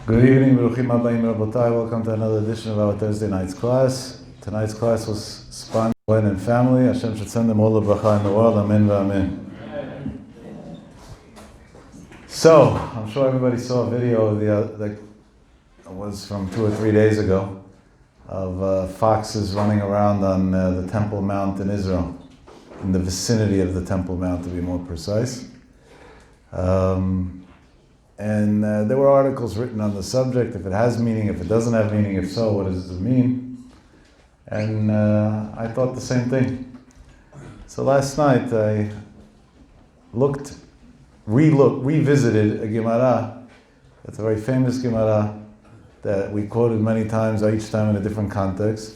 Good evening, Baruchim Abayim Rabotai. Welcome to another edition of our Thursday night's class. Tonight's class was sponsored by Cohen and family. Hashem should send them all the bracha in the world. Amen v'amen. So, I'm sure everybody saw a video that was from 2 or 3 days ago of foxes running around on the Temple Mount in Israel, in the vicinity of the Temple Mount to be more precise. And there were articles written on the subject, if it has meaning, if it doesn't have meaning, if so, what does it mean? And I thought the same thing. So last night I revisited a Gemara. That's a very famous Gemara that we quoted many times, each time in a different context,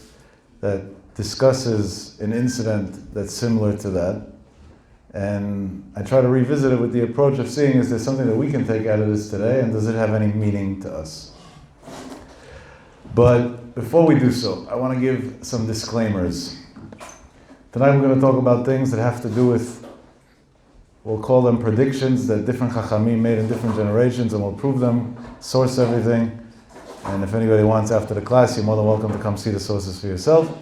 that discusses an incident that's similar to that. And I try to revisit it with the approach of seeing, is there something that we can take out of this today, and does it have any meaning to us? But before we do so, I want to give some disclaimers. Tonight we're going to talk about things that have to do with, we'll call them predictions that different Chachamim made in different generations, and we'll prove them, source everything. And if anybody wants after the class, you're more than welcome to come see the sources for yourself,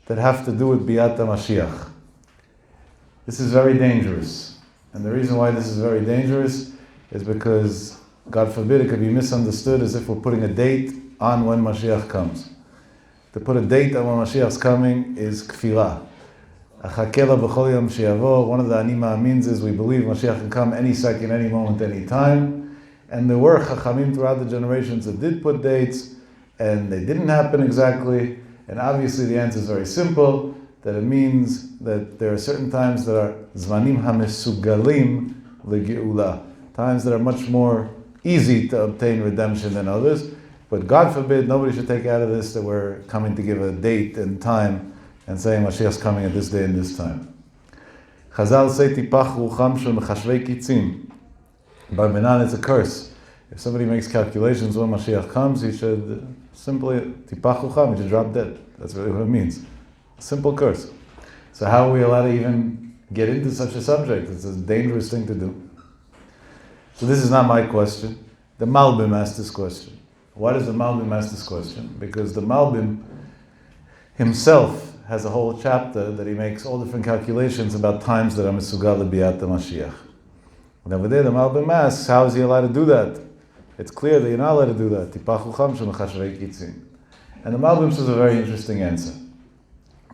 that have to do with Biat Moshiach. This is very dangerous. And the reason why this is very dangerous is because, God forbid, it could be misunderstood as if we're putting a date on when Moshiach comes. To put a date on when Moshiach's coming is kfirah. One of the ani ma'amins is we believe Moshiach can come any second, any moment, any time. And there were Chachamim throughout the generations that did put dates, and they didn't happen exactly. And obviously the answer is very simple, that it means that there are certain times that are zmanim hamesugalim legeula, times that are much more easy to obtain redemption than others. But God forbid, nobody should take out of this that we're coming to give a date and time and saying Mashiach's coming at this day and this time. Chazal say tipach rucham shel mechashvei kitzim. Barminan, it's a curse. If somebody makes calculations when Mashiach comes, he should simply tipach rucham, he should drop dead. That's really what it means. Simple curse. So how are we allowed to even get into such a subject? It's a dangerous thing to do. So this is not my question. The Malbim asked this question. Why does the Malbim ask this question? Because the Malbim himself has a whole chapter that he makes all different calculations about times that are Mesugal B'Yat Mashiach. And over there the Malbim asks, how is he allowed to do that? It's clear that you're not allowed to do that. Tipach rucham shel mechashvei kitzim. And the Malbim says a very interesting answer.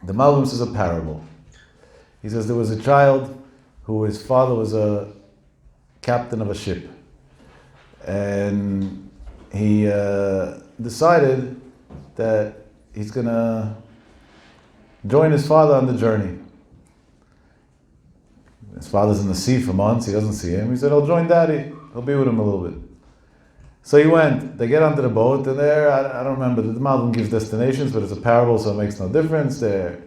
The Malbim says a parable. He says there was a child who his father was a captain of a ship. And he decided that he's going to join his father on the journey. His father's in the sea for months, he doesn't see him. He said, I'll join daddy, I'll be with him a little bit. So he went, they get onto the boat, and there, I don't remember, the Malbim gives destinations, but it's a parable, so it makes no difference. They're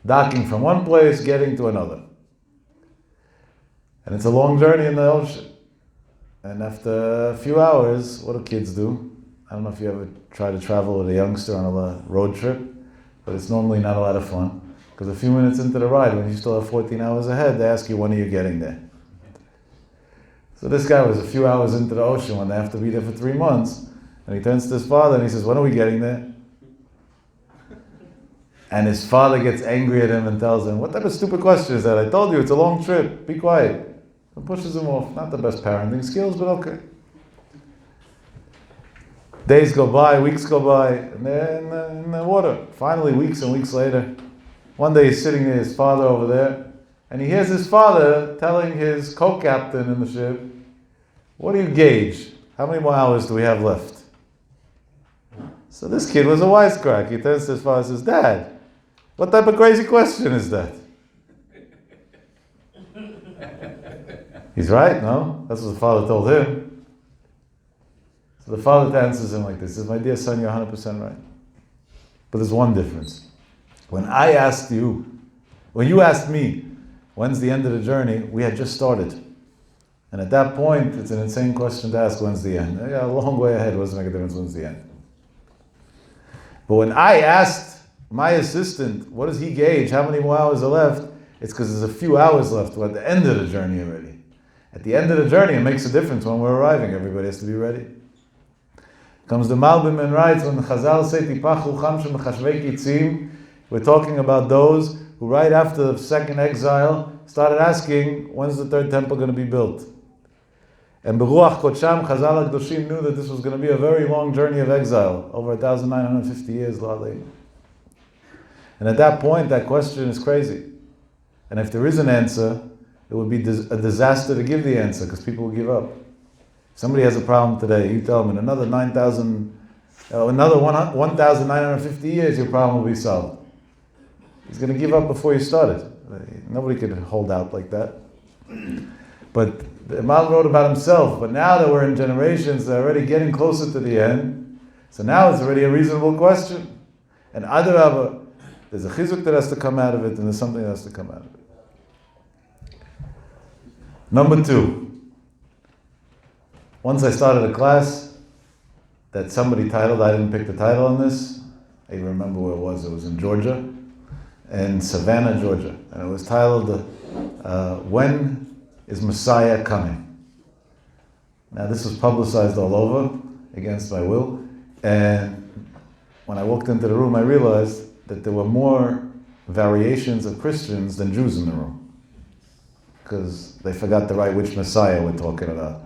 docking from one place, getting to another. And it's a long journey in the ocean. And after a few hours, what do kids do? I don't know if you ever try to travel with a youngster on a road trip, but it's normally not a lot of fun. Because a few minutes into the ride, when you still have 14 hours ahead, they ask you, when are you getting there? So this guy was a few hours into the ocean when they have to be there for 3 months. And he turns to his father and he says, when are we getting there? And his father gets angry at him and tells him, what type of stupid question is that? I told you, it's a long trip. Be quiet. And pushes him off. Not the best parenting skills, but okay. Days go by, weeks go by, and they're in the water. Finally, weeks and weeks later, one day he's sitting near his father over there, and he hears his father telling his co-captain in the ship, what do you gauge? How many more hours do we have left? So this kid was a wisecrack. He turns to his father and says, Dad, what type of crazy question is that? He's right, no? That's what the father told him. So the father answers him like this. He says, my dear son, you're 100% right. But there's one difference. When you asked me, when's the end of the journey, we had just started. And at that point, it's an insane question to ask, when's the end? Yeah, a long way ahead, doesn't make a difference, when's the end? But when I asked my assistant, what does he gauge, how many more hours are left? It's because there's a few hours left. We're at the end of the journey already. At the end of the journey, it makes a difference when we're arriving. Everybody has to be ready. Comes the Malbim and writes, when the Chazal say, Tipach Rucham Shemechashvei Kitzim, we're talking about those who right after the second exile started asking, when's the third temple going to be built? And Beruach Kodsham, Chazal HaKadoshim knew that this was going to be a very long journey of exile, over 1,950 years. And at that point, that question is crazy. And if there is an answer, it would be a disaster to give the answer, because people will give up. If somebody has a problem today, you tell them in another 1,950 years, your problem will be solved. He's going to give up before you start it. Nobody could hold out like that. But the Imam wrote about himself, but now that we're in generations that are already getting closer to the end, so now it's already a reasonable question. And Adarabah, there's a chizuk that has to come out of it, and there's something that has to come out of it. Number 2. Once I started a class that somebody titled, I didn't pick the title on this, I even remember where it was in Georgia, in Savannah, Georgia. And it was titled, When is Messiah Coming? Now this was publicized all over, against my will, and when I walked into the room I realized that there were more variations of Christians than Jews in the room, because they forgot to write which Messiah we're talking about.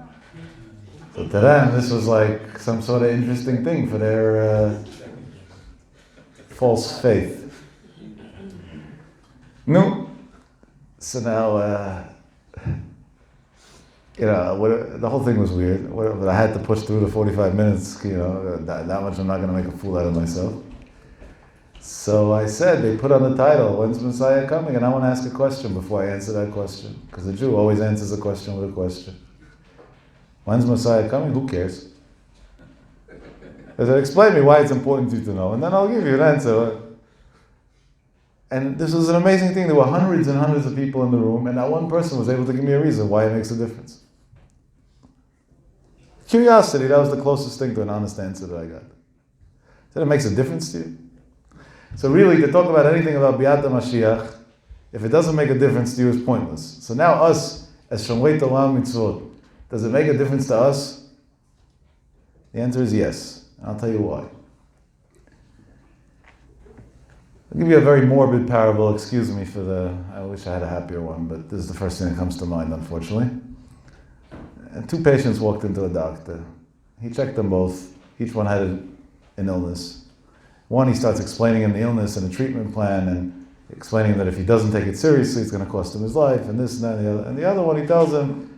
So to them, this was like some sort of interesting thing for their false faith. No. So now, the whole thing was weird. But I had to push through the 45 minutes, that much I'm not going to make a fool out of myself. So I said, they put on the title, when's Messiah coming? And I want to ask a question before I answer that question. Because the Jew always answers a question with a question. When's Messiah coming? Who cares? I said, explain me why it's important to you to know, and then I'll give you an answer. And this was an amazing thing. There were hundreds and hundreds of people in the room, and not one person was able to give me a reason why it makes a difference. Curiosity, that was the closest thing to an honest answer that I got. So it makes a difference to you? So really, to talk about anything about Biat Mashiach, if it doesn't make a difference to you, is pointless. So now us, as Shomrei Torah Mitzvot, does it make a difference to us? The answer is yes. And I'll tell you why. I'll give you a very morbid parable. Excuse me I wish I had a happier one, but this is the first thing that comes to mind, unfortunately. And 2 patients walked into a doctor. He checked them both. Each one had an illness. One, he starts explaining him the illness and the treatment plan, and explaining that if he doesn't take it seriously, it's going to cost him his life, and this and that and the other. And the other one, he tells him,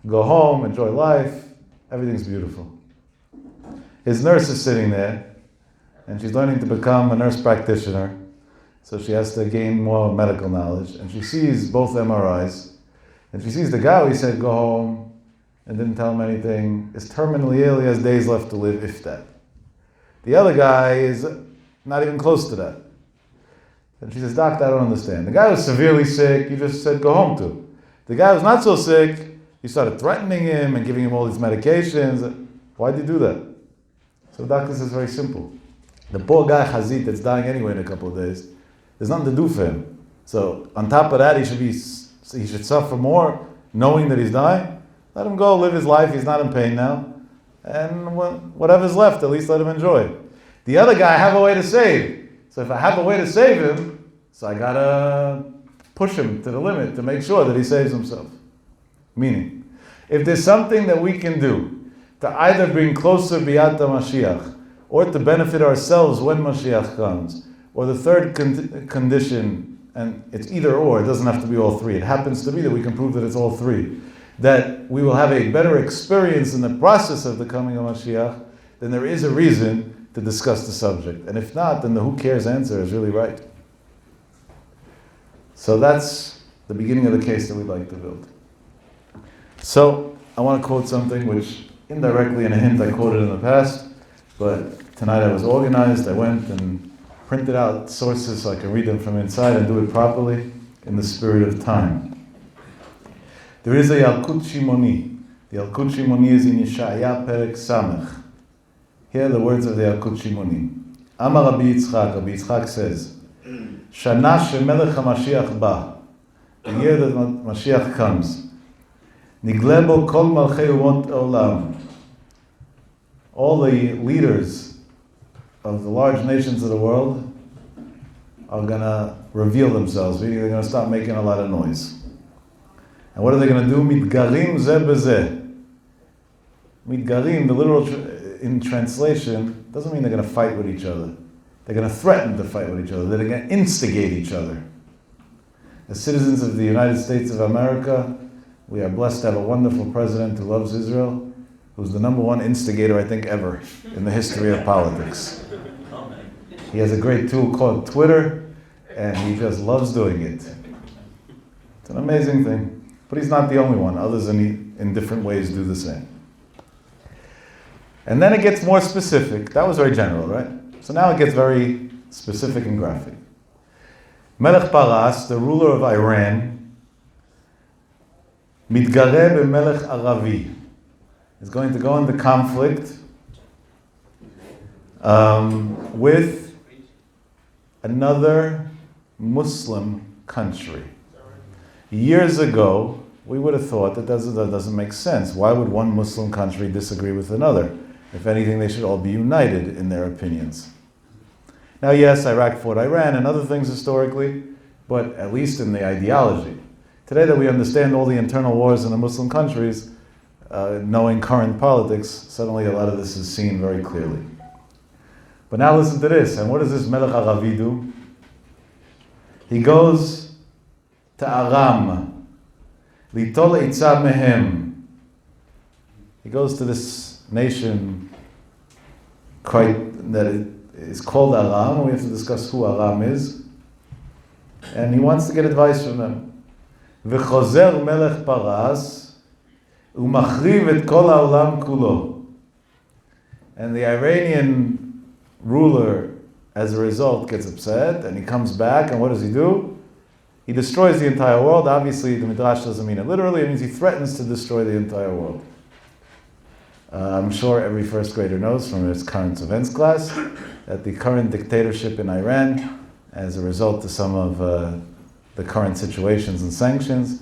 go home, enjoy life, everything's beautiful. His nurse is sitting there, and she's learning to become a nurse practitioner, so she has to gain more medical knowledge, and she sees both MRIs, and she sees the guy who he said go home, and didn't tell him anything, is terminally ill, he has days left to live, if that. The other guy is not even close to that. And she says, Doctor, I don't understand. The guy who's severely sick, you just said go home to. The guy who's not so sick, you started threatening him and giving him all these medications. Why did you do that? So the doctor says, very simple. The poor guy, Chazit, that's dying anyway in a couple of days, there's nothing to do for him. So on top of that, he should suffer more knowing that he's dying. Let him go, live his life. He's not in pain now. And whatever's left, at least let him enjoy it. The other guy, I have a way to save. So if I have a way to save him, so I gotta push him to the limit to make sure that he saves himself. Meaning, if there's something that we can do to either bring closer Biat Mashiach, or to benefit ourselves when Moshiach comes, or the third condition, and it's either or, it doesn't have to be all 3. It happens to be that we can prove that it's all 3. That we will have a better experience in the process of the coming of Moshiach, then there is a reason to discuss the subject. And if not, then the who cares answer is really right. So that's the beginning of the case that we'd like to build. So I want to quote something which indirectly in a hint I quoted in the past, but tonight I was organized. I went and printed out sources so I can read them from inside and do it properly in the spirit of time. There is a Yalkut Shimoni. The Yalkut Shimoni is in Yeshaya Perek Samech. Here are the words of the Yalkut Shimoni. Amar Rabbi Yitzchak says, Shana shemelech HaMashiach ba, the year that Mashiach comes, Nigle bo kol malchei umot olam. all the leaders of the large nations of the world are going to reveal themselves, meaning they're going to start making a lot of noise. And what are they going to do? Mitgarim zeh bezeh. Mitgarim, the literal in translation, doesn't mean they're going to fight with each other. They're going to threaten to fight with each other. They're going to instigate each other. As citizens of the United States of America, we are blessed to have a wonderful president who loves Israel, who's the number one instigator, I think, ever in the history of politics. He has a great tool called Twitter, and he just loves doing it. It's an amazing thing. But he's not the only one. Others in different ways do the same. And then it gets more specific. That was very general, right? So now it gets very specific and graphic. Melech Paras, the ruler of Iran, mitgareh b'melech Aravi, is going to go into conflict with another Muslim country. Years ago, we would have thought that doesn't make sense. Why would one Muslim country disagree with another? If anything, they should all be united in their opinions. Now, yes, Iraq fought Iran and other things historically, but at least in the ideology. Today that we understand all the internal wars in the Muslim countries, knowing current politics, suddenly a lot of this is seen very clearly. But now listen to this, and what does this Melech Aravi do? He goes to Aram, litol eitzah mehem. He goes to this nation that is called Aram. We have to discuss who Aram is. And he wants to get advice from them. V'chozer melech Paras u'machriv et kol ha'olam kulo. And the Iranian ruler, as a result, gets upset, and he comes back, and what does he do? He destroys the entire world. Obviously, the Midrash doesn't mean it literally. It means he threatens to destroy the entire world. I'm sure every first grader knows from his current events class that the current dictatorship in Iran, as a result of some of the current situations and sanctions,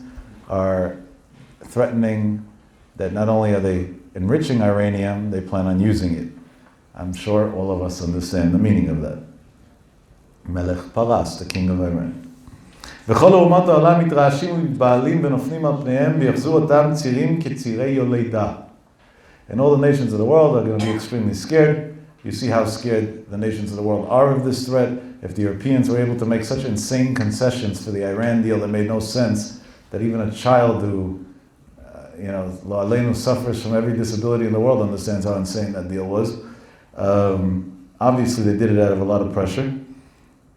are threatening that not only are they enriching uranium, they plan on using it. I'm sure all of us understand the meaning of that. Melech Paras, the king of Iran. וכל אומות העולם מתרעשים ומתבהלים ונופלים על פניהם ויחזו אותם צירים כצירי יולדה. And all the nations of the world are going to be extremely scared. You see how scared the nations of the world are of this threat. If the Europeans were able to make such insane concessions for the Iran deal that made no sense, that even a child who, Lo Aleinu, suffers from every disability in the world understands how insane that deal was. Obviously, they did it out of a lot of pressure.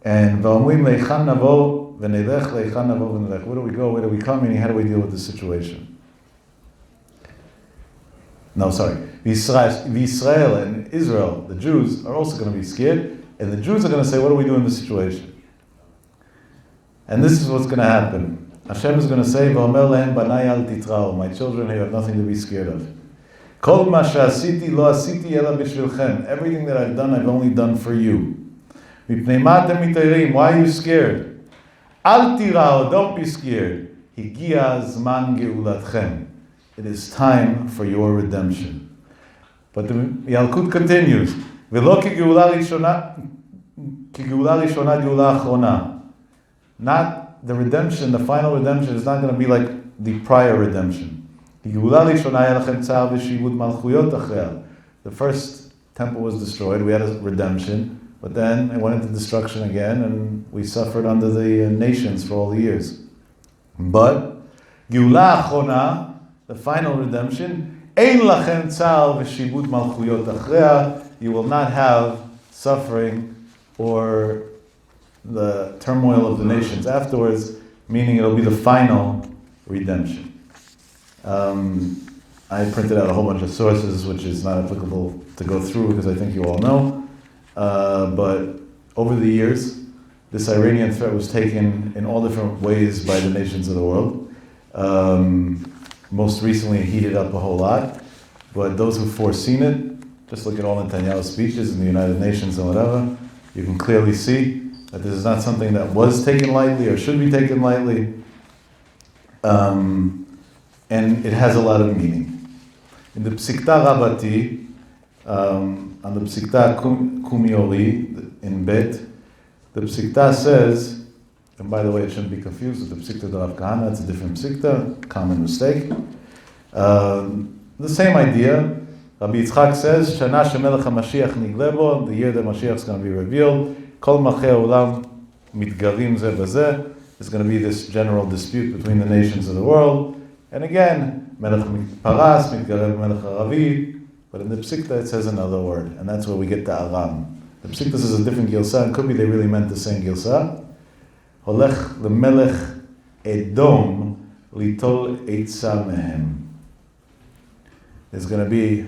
And v'omrim leichan navo v'nelech, leichan navo v'nelech. Where do we go? Where do we come? Meaning, how do we deal with the situation? No, sorry. Israel and Israel, the Jews, are also going to be scared. And the Jews are going to say, what do we do in this situation? And this is what's going to happen. Hashem is going to say, v'omer lehem banai al titrao. My children, you have nothing to be scared of. Kol ma she'asiti lo asiti ela b'shvilchem. Everything that I've done, I've only done for you. Mipnei ma atem mitayrim. Why are you scared? Al tirao, don't be scared. Higia zman geulatchem. It is time for your redemption. But the Yalkut continues. V'lo ki geula rishona geula achrona. Not the redemption, the final redemption is not going to be like the prior redemption. The first temple was destroyed, we had a redemption, but then it went into destruction again, and we suffered under the nations for all the years. But Geula Achona, the final redemption, Ein lachem tzar v'shibud malchuyot achrea. You will not have suffering or the turmoil of the nations afterwards, meaning it'll be the final redemption. I printed out a whole bunch of sources, which is not applicable to go through because I think you all know. But over the years, this Iranian threat was taken in all different ways by the nations of the world. Most recently, it heated up a whole lot. But those who've foreseen it, just look at all Netanyahu's speeches in the United Nations and whatever, you can clearly see that this is not something that was taken lightly or should be taken lightly. And it has a lot of meaning. In the Psikta Rabbati, on the Psikta Kumiori in Bet, the Psikta says, and by the way, it shouldn't be confused with the Psikta de Rav Kahana, it's a different Psikta, common mistake. The same idea. Rabbi Yitzchak says, Shana shemelech HaMashiach niglebo, the year that Mashiach is going to be revealed, Kol Malchei Olam mitgarim zeh b'zeh. There's going to be this general dispute between the nations of the world. And again, Melech Paras mitgarev Melech Aravi. But in the Psikta it says another word, and that's where we get the Aram. The Psikta says a different Gilsa, and could be they really meant the same Gilsa. Holech lemelech Edom litol eitza mehem. There's going to be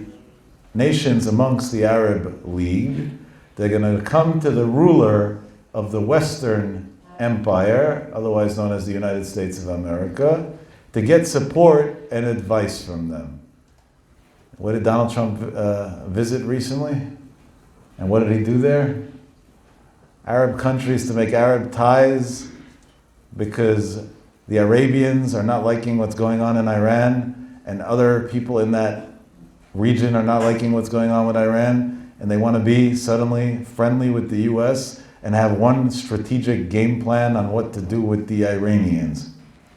nations amongst the Arab League. They're going to come to the ruler of the Western Empire, otherwise known as the United States of America, to get support and advice from them. What did Donald Trump visit recently? And what did he do there? Arab countries to make Arab ties because the Arabians are not liking what's going on in Iran, and other people in that region are not liking what's going on with Iran, and they want to be suddenly friendly with the US and have one strategic game plan on what to do with the Iranians.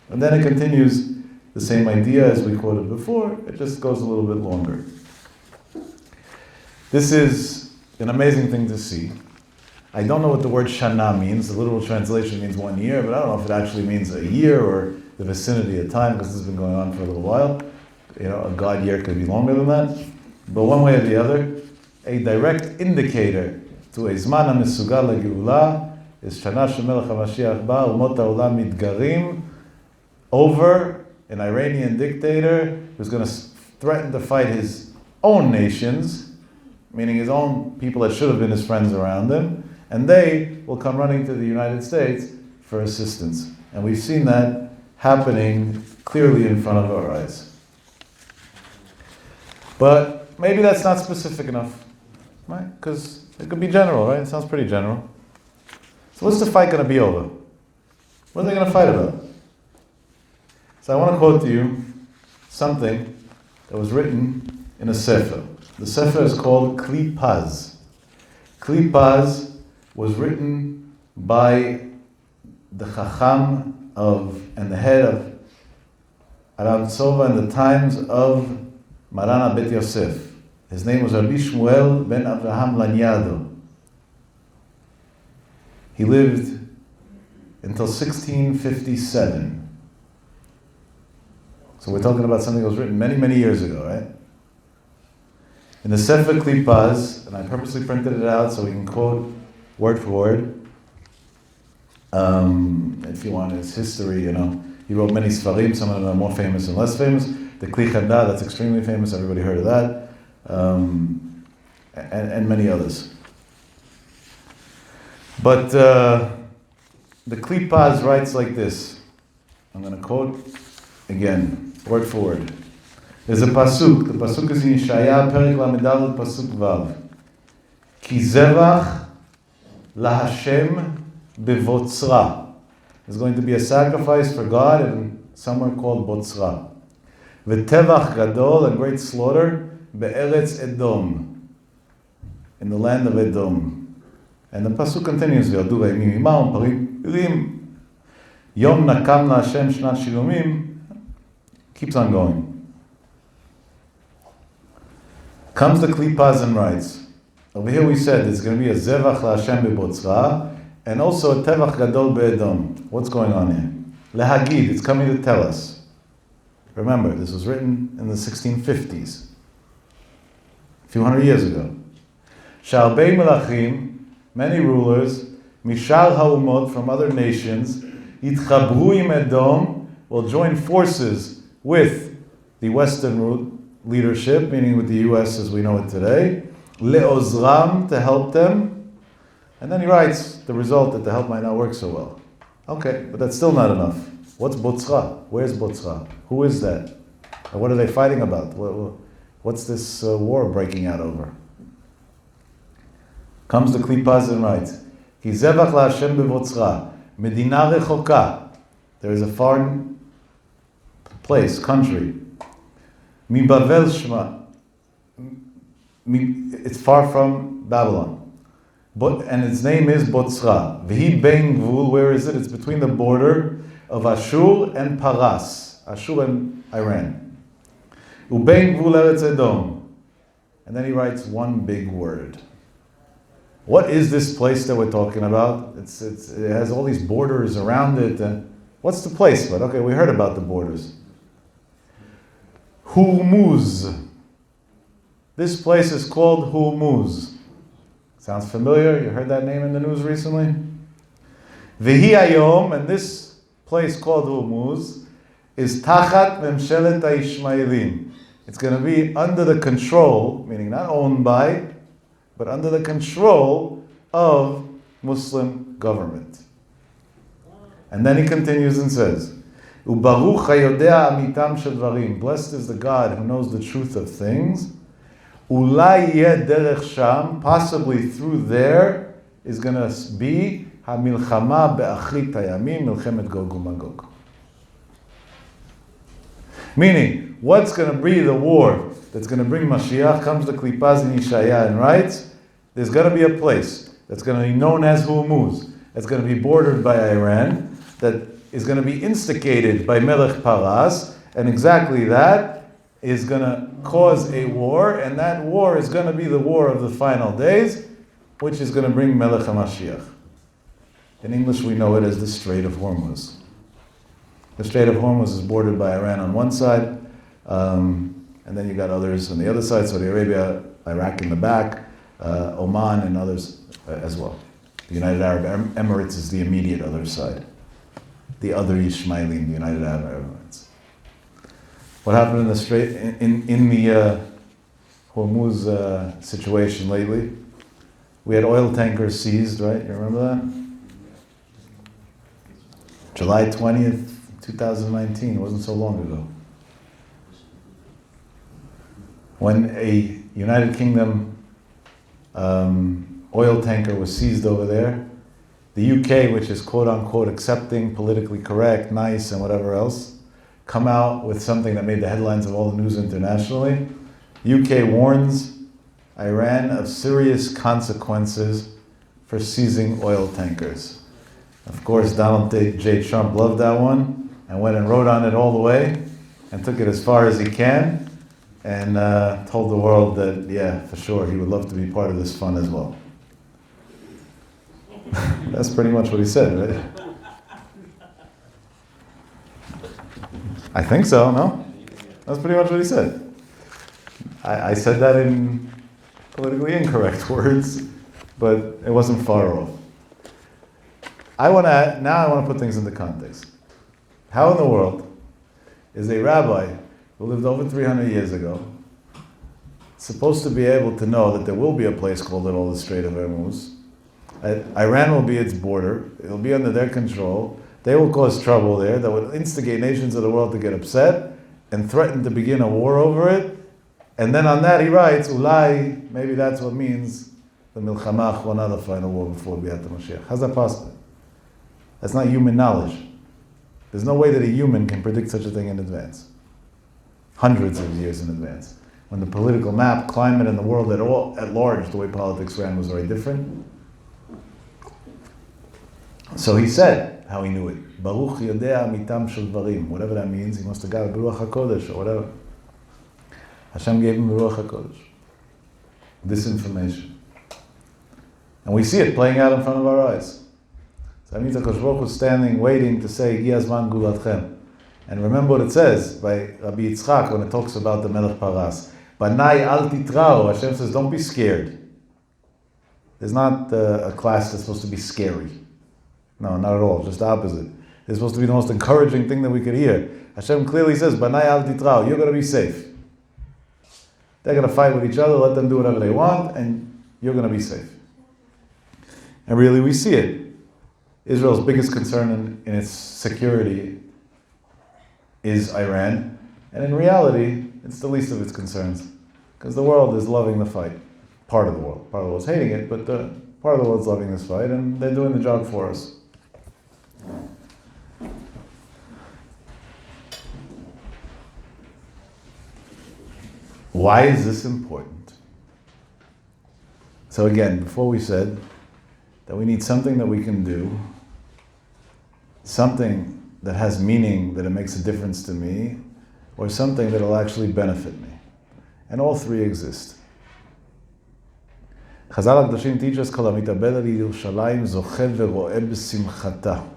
And then it continues the same idea as we quoted before, it just goes a little bit longer. This is an amazing thing to see. I don't know what the word Shana means. The literal translation means 1 year, but I don't know if it actually means a year or the vicinity of time, because this has been going on for a little while. You know, a God year could be longer than that. But one way or the other, a direct indicator to a Zman HaMesugal LaGeula is Shana Shemelech HaMashiach Ba Umot HaOlam Mitgarim over an Iranian dictator who's going to threaten to fight his own nations, meaning his own people that should have been his friends around him, and they will come running to the United States for assistance. And we've seen that happening clearly in front of our eyes. But maybe that's not specific enough, right? Because it could be general, right? It sounds pretty general. So what's the fight going to be over? What are they going to fight about? So I want to quote to you something that was written in a sefer. The sefer is called Kli Paz. Kli Paz was written by the Chacham and the head of Aram Tzova in the times of Marana Bet Yosef. His name was Rabbi Shmuel ben Avraham Lanyado. He lived until 1657. So we're talking about something that was written many, many years ago, right? In the Sefer Kli Paz, and I purposely printed it out so we can quote word for word. If you want his history, you know, he wrote many Sfarim, some of them are more famous and less famous. The Kli Chanda, that's extremely famous, everybody heard of that. And many others. But the Kli Paz writes like this. I'm going to quote again, word for word. There's a pasuk. The pasuk is in Yeshaya, Perik Lamedal, pasuk Vav. Ki zevach laHashem bevotzra. There's going to be a sacrifice for God in somewhere called Botzra. V'tevach gadol, a great slaughter, be'eretz Edom, in the land of Edom. And the pasuk continues, V'yadu v'yimim imam, parim pirim, yom nakam laHashem shnat shilumim, keeps on going. Comes the Kli Paz and writes, over here we said there's going to be a Zevach LaHashem beBotzra, and also a Tevach Gadol beEdom. What's going on here? Lehagid, it's coming to tell us. Remember, this was written in the 1650s, a few hundred years ago. Sha'arbei melachim, many rulers, mishal ha'umot, from other nations, yitchabru im Edom, will join forces with the Western leadership, meaning with the US as we know it today, le'ozram, to help them. And then he writes the result that the help might not work so well. Okay, but that's still not enough. What's Botzra? Where's Botzra? Who is that? And what are they fighting about? What's this war breaking out over? Comes the Kli Paz and writes, Ki zevach laHashem bevotzra, medina rechoka. There is a foreign place, country. Mi Bavel Shema. it's far from Babylon. And its name is Botzra. V'hi bein gvul, where is it? It's between the border of Ashur and Paras. Ashur and Iran. Ubein gvul Eretz Edom. And then he writes one big word. What is this place that we're talking about? It has all these borders around it. And what's the place? But okay, we heard about the borders. Hormuz. This place is called Hormuz. Sounds familiar? You heard that name in the news recently? V'hi hayom, and this place called Hormuz is Tachat Memshelet HaYishmaelim. It's going to be under the control, meaning not owned by, but under the control of Muslim government. And then he continues and says, Ubaruch hayodea amitam shel dvarim. Blessed is the God who knows the truth of things. Ulai yeh derech sham, possibly through there is going to be hamilchama be'achrit hayamim, milchemet Gog uMagog. Meaning, what's going to be the war that's going to bring Moshiach? Comes to Klipaz in Yeshaya and writes, there's going to be a place that's going to be known as Hormuz, that's going to be bordered by Iran, that is going to be instigated by Melech Paras, and exactly that is going to cause a war, and that war is going to be the war of the final days, which is going to bring Melech HaMashiach. In English we know it as the Strait of Hormuz. The Strait of Hormuz is bordered by Iran on one side, and then you got others on the other side, Saudi Arabia, Iraq in the back, Oman and others as well. The United Arab Emirates is the immediate other side. The other Yishmaelim, the United Arab Emirates. What happened in the Strait, in the Hormuz situation lately? We had oil tankers seized, right? You remember that? July 20th, 2019, it wasn't so long ago. When a United Kingdom oil tanker was seized over there, the UK, which is quote-unquote accepting, politically correct, nice, and whatever else, come out with something that made the headlines of all the news internationally. UK warns Iran of serious consequences for seizing oil tankers. Of course, Donald J. Trump loved that one and went and wrote on it all the way and took it as far as he can and told the world that, yeah, for sure, he would love to be part of this fun as well. That's pretty much what he said, right? I think so, no? That's pretty much what he said. I said that in politically incorrect words, but it wasn't far off. I want to put things into context. How in the world is a rabbi who lived over 300 years ago supposed to be able to know that there will be a place called the Strait of Hormuz? Iran will be its border. It will be under their control. They will cause trouble there that would instigate nations of the world to get upset and threaten to begin a war over it. And then on that he writes, Ulai, maybe that's what means the Milchama Achwana, the final war before Biat Moshiach. How's that possible? That's not human knowledge. There's no way that a human can predict such a thing in advance. Hundreds of years in advance. When the political map, climate, and the world at large, the way politics ran, was very different. So he said how he knew it. Baruch yodea mitam shel dvarim. Whatever that means, he must have got a Ruach HaKodesh or whatever. Hashem gave him the Ruach HaKodesh. This information. And we see it playing out in front of our eyes. So that means HaKadosh Baruch Hu is standing, waiting to say, Gi hazman gulatchem. And remember what it says by Rabbi Yitzchak when it talks about the Melech Paras. Banai al titrao. Hashem says, don't be scared. There's not a class that's supposed to be scary. No, not at all. Just the opposite. It's supposed to be the most encouraging thing that we could hear. Hashem clearly says, Banai al titrao. You're going to be safe. They're going to fight with each other. Let them do whatever they want, and you're going to be safe. And really, we see it. Israel's biggest concern in its security is Iran. And in reality, it's the least of its concerns. Because the world is loving the fight. Part of the world. Part of the world's hating it, but part of the world's loving this fight, and they're doing the job for us. Why is this important? So again, before we said that we need something that we can do, something that has meaning, that it makes a difference to me, or something that will actually benefit me. And all three exist. Chazal HaKadoshim teach us, Kol hamitabel al Yerushalayim zoche vero'eh b'simchata.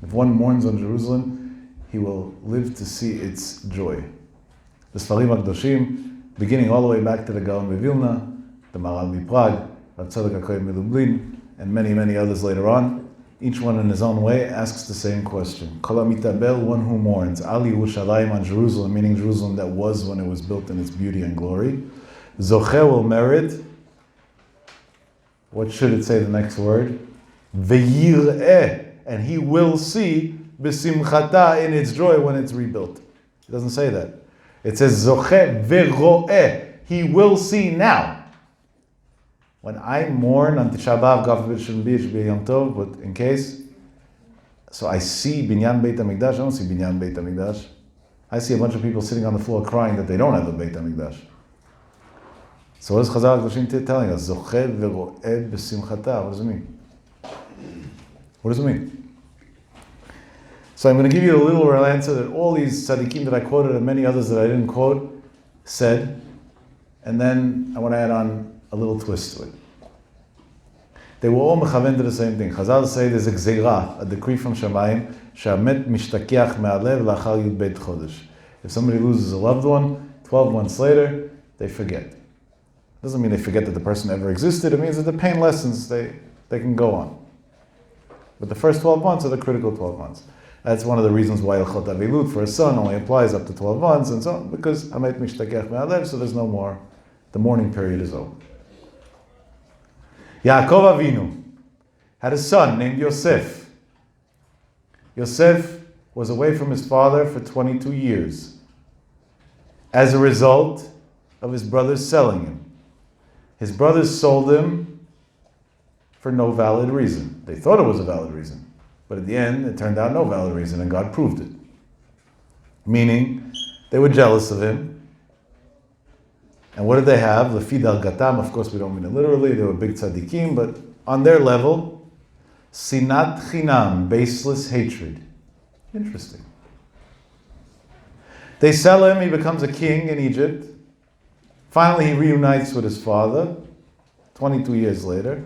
If one mourns on Jerusalem, he will live to see its joy. The Sfarim HaKadoshim, beginning all the way back to the Gaon Vilna, the Maharal Prague, Rav Tzadok HaKohen Lublin, and many, many others later on, each one in his own way asks the same question. Kol hamitabel, one who mourns, al Yerushalayim, on Jerusalem, meaning Jerusalem that was when it was built in its beauty and glory. Zoche will merit. What should it say, the next word? Ve'yir'eh, and he will see b'simchata, in its joy when it's rebuilt. It doesn't say that. It says zoche ve'ro'eh, he will see now. When I mourn on Tisha B'Av, God forbid it shouldn't be, it should be a Yom Tov, but in case, so I see Binyan Beit HaMikdash, I don't see Binyan Beit HaMikdash. I see a bunch of people sitting on the floor crying that they don't have a Beit HaMikdash. So what is Chazal HaKadoshim telling us? Zoche ve'ro'eh b'simchata. What does it mean? What does it mean? So I'm going to give you a little answer that all these tzaddikim that I quoted and many others that I didn't quote said, and then I want to add on a little twist to it. They were all mechaven to the same thing. Chazal say there's a gzeira, a decree from Shamayim, she'amet mishtakiach me'alev lachar yud beit chodesh. If somebody loses a loved one, 12 months later, they forget. Doesn't mean they forget that the person ever existed. It means that the pain lessens, they can go on. But the first 12 months are the critical 12 months. That's one of the reasons why Ilchot Avilut for a son only applies up to 12 months and so on, because Amet Mishtakech Me'alev, so there's no more, the mourning period is over. Yaakov Avinu had a son named Yosef. Yosef was away from his father for 22 years as a result of his brothers selling him. His brothers sold him for no valid reason. They thought it was a valid reason, but at the end it turned out no valid reason, and God proved it. Meaning, they were jealous of him. And what did they have? Lefi dargatam, of course we don't mean it literally, they were big tzaddikim, but on their level, sinat chinam, baseless hatred. Interesting. They sell him, he becomes a king in Egypt. Finally, he reunites with his father, 22 years later.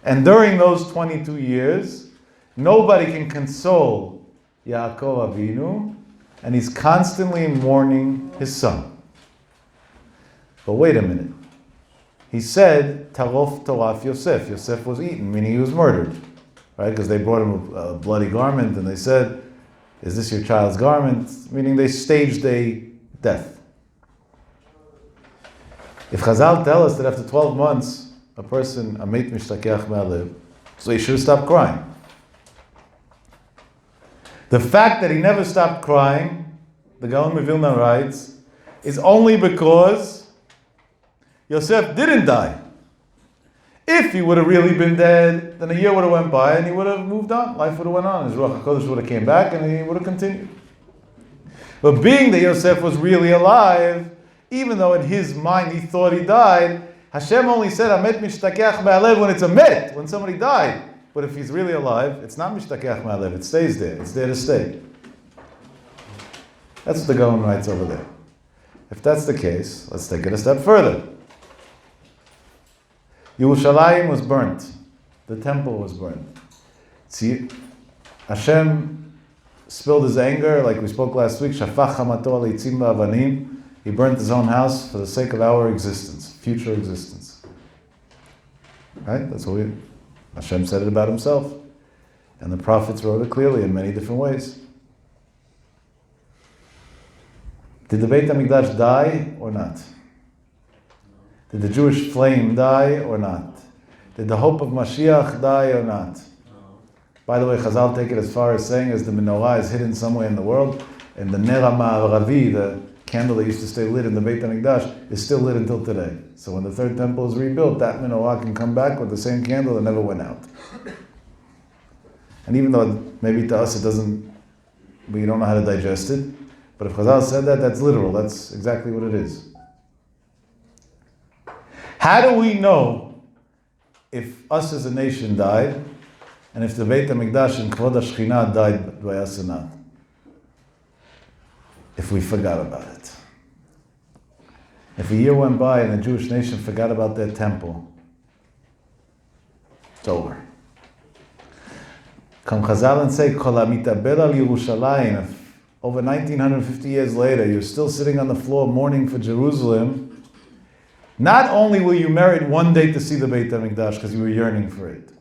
And during those 22 years, nobody can console Yaakov Avinu, and he's constantly mourning his son. But wait a minute. He said, Tarof Toraf Yosef. Yosef was eaten, meaning he was murdered. Right? Because they brought him a bloody garment, and they said, is this your child's garment? Meaning they staged a death. If Chazal tell us that after 12 months, a person, Amit Mishtakeach Me'alev, so he should have stopped crying. The fact that he never stopped crying, the Gaon Mevilna writes, is only because Yosef didn't die. If he would have really been dead, then a year would have went by and he would have moved on. Life would have went on. His Ruach HaKodesh would have came back and he would have continued. But being that Yosef was really alive, even though in his mind he thought he died, Hashem only said, Amet mishtakeach me'alev, when it's a met, when somebody died. But if he's really alive, it's not mishtakeach me'alev, it stays there. It's there to stay. That's what the Gaon writes over there. If that's the case, let's take it a step further. Yerushalayim was burnt. The temple was burnt. See, Hashem spilled his anger, like we spoke last week, Shafach hamato al eitzim ba'avanim. He burnt his own house for the sake of our existence, future existence. Right? That's what Hashem said it about himself. And the prophets wrote it clearly in many different ways. Did the Beit HaMikdash die or not? Did the Jewish flame die or not? Did the hope of Moshiach die or not? By the way, Chazal take it as far as saying as the menorah is hidden somewhere in the world, and the Ner HaMa'aravi, the candle that used to stay lit in the Beit HaMikdash, is still lit until today. So when the third temple is rebuilt, that menorah can come back with the same candle that never went out. And even though maybe to us we don't know how to digest it, but if Chazal said that, that's literal, that's exactly what it is. How do we know if us as a nation died, and if the Beit HaMikdash and Kvod HaShechina died by us or not? If we forgot about it. If a year went by and the Jewish nation forgot about their temple, it's over. Come Chazal and say, Kol hamitabel al Yerushalayim. If over 1950 years later you're still sitting on the floor mourning for Jerusalem, not only will you merit one day to see the Beit HaMikdash because you were yearning for it,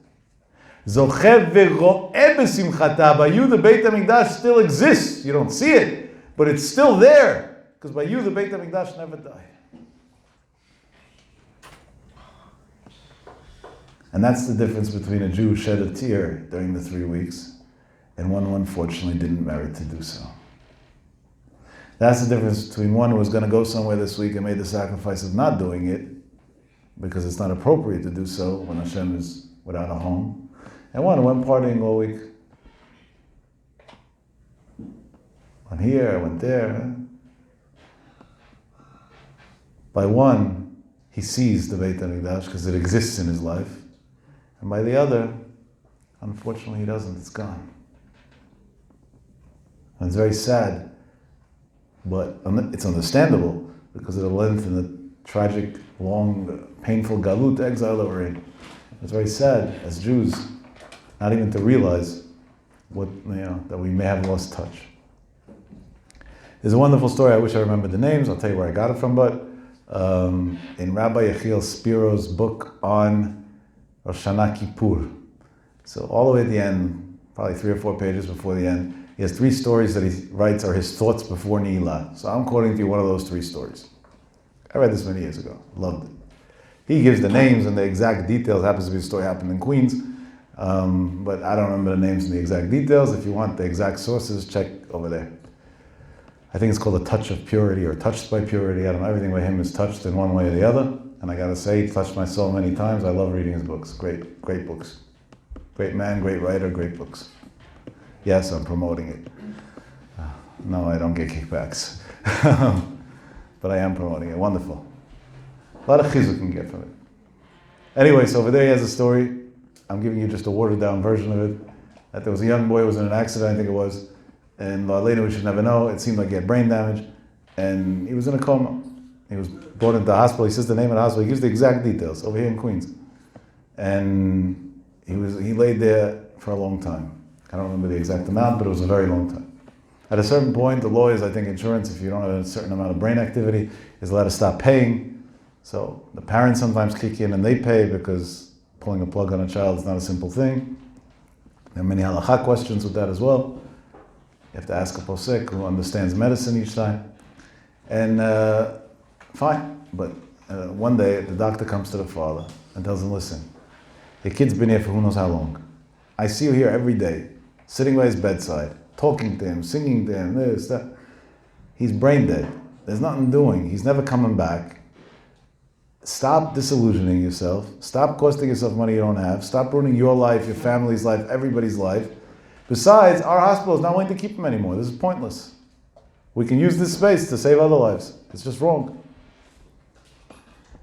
Zochev ve'ro'eh b'simchata. By you the Beit HaMikdash still exists. You don't see it, but it's still there because by you the Beit HaMikdash never died. And that's the difference between a Jew who shed a tear during the 3 weeks and one who unfortunately didn't merit to do so. That's the difference between one who was going to go somewhere this week and made the sacrifice of not doing it because it's not appropriate to do so when Hashem is without a home, and one who went partying all week. Went here, went there. By one, he sees the Beit HaMikdash because it exists in his life. And by the other, unfortunately he doesn't, it's gone. And it's very sad, but it's understandable because of the length and the tragic, long, painful galut, exile that we're in. It's very sad as Jews, not even to realize that we may have lost touch. There's a wonderful story, I wish I remembered the names, I'll tell you where I got it from, but in Rabbi Yechiel Spiro's book on Rosh Hashanah Kippur. So all the way at the end, probably 3 or 4 pages before the end, he has 3 stories that he writes are his thoughts before Neilah. So I'm quoting to you one of those 3 stories. I read this many years ago, loved it. He gives the names and the exact details. Happens to be a story happened in Queens, but I don't remember the names and the exact details. If you want the exact sources, check over there. I think it's called A Touch of Purity or Touched by Purity. I don't know, everything by him is touched in one way or the other. And I gotta say, he touched my soul many times. I love reading his books. Great, great books. Great man, great writer, great books. Yes, I'm promoting it. No, I don't get kickbacks. But I am promoting it. Wonderful. A lot of chizuk you can get from it. Anyway, so over there he has a story. I'm giving you just a watered down version of it. That there was a young boy who was in an accident, I think it was. And later we should never know. It seemed like he had brain damage. And he was in a coma. He was brought into the hospital. He says the name of the hospital. He gives the exact details over here in Queens. And he laid there for a long time. I don't remember the exact amount, but it was a very long time. At a certain point, the lawyers, I think insurance, if you don't have a certain amount of brain activity, is allowed to stop paying. So the parents sometimes kick in and they pay because pulling a plug on a child is not a simple thing. There are many halakha questions with that as well. You have to ask a posek who understands medicine each time. And fine, but one day the doctor comes to the father and tells him, listen, the kid's been here for who knows how long. I see you here every day, sitting by his bedside, talking to him, singing to him, this, that. He's brain dead. There's nothing doing. He's never coming back. Stop disillusioning yourself. Stop costing yourself money you don't have. Stop ruining your life, your family's life, everybody's life. Besides, our hospital is not willing to keep him anymore. This is pointless. We can use this space to save other lives. It's just wrong.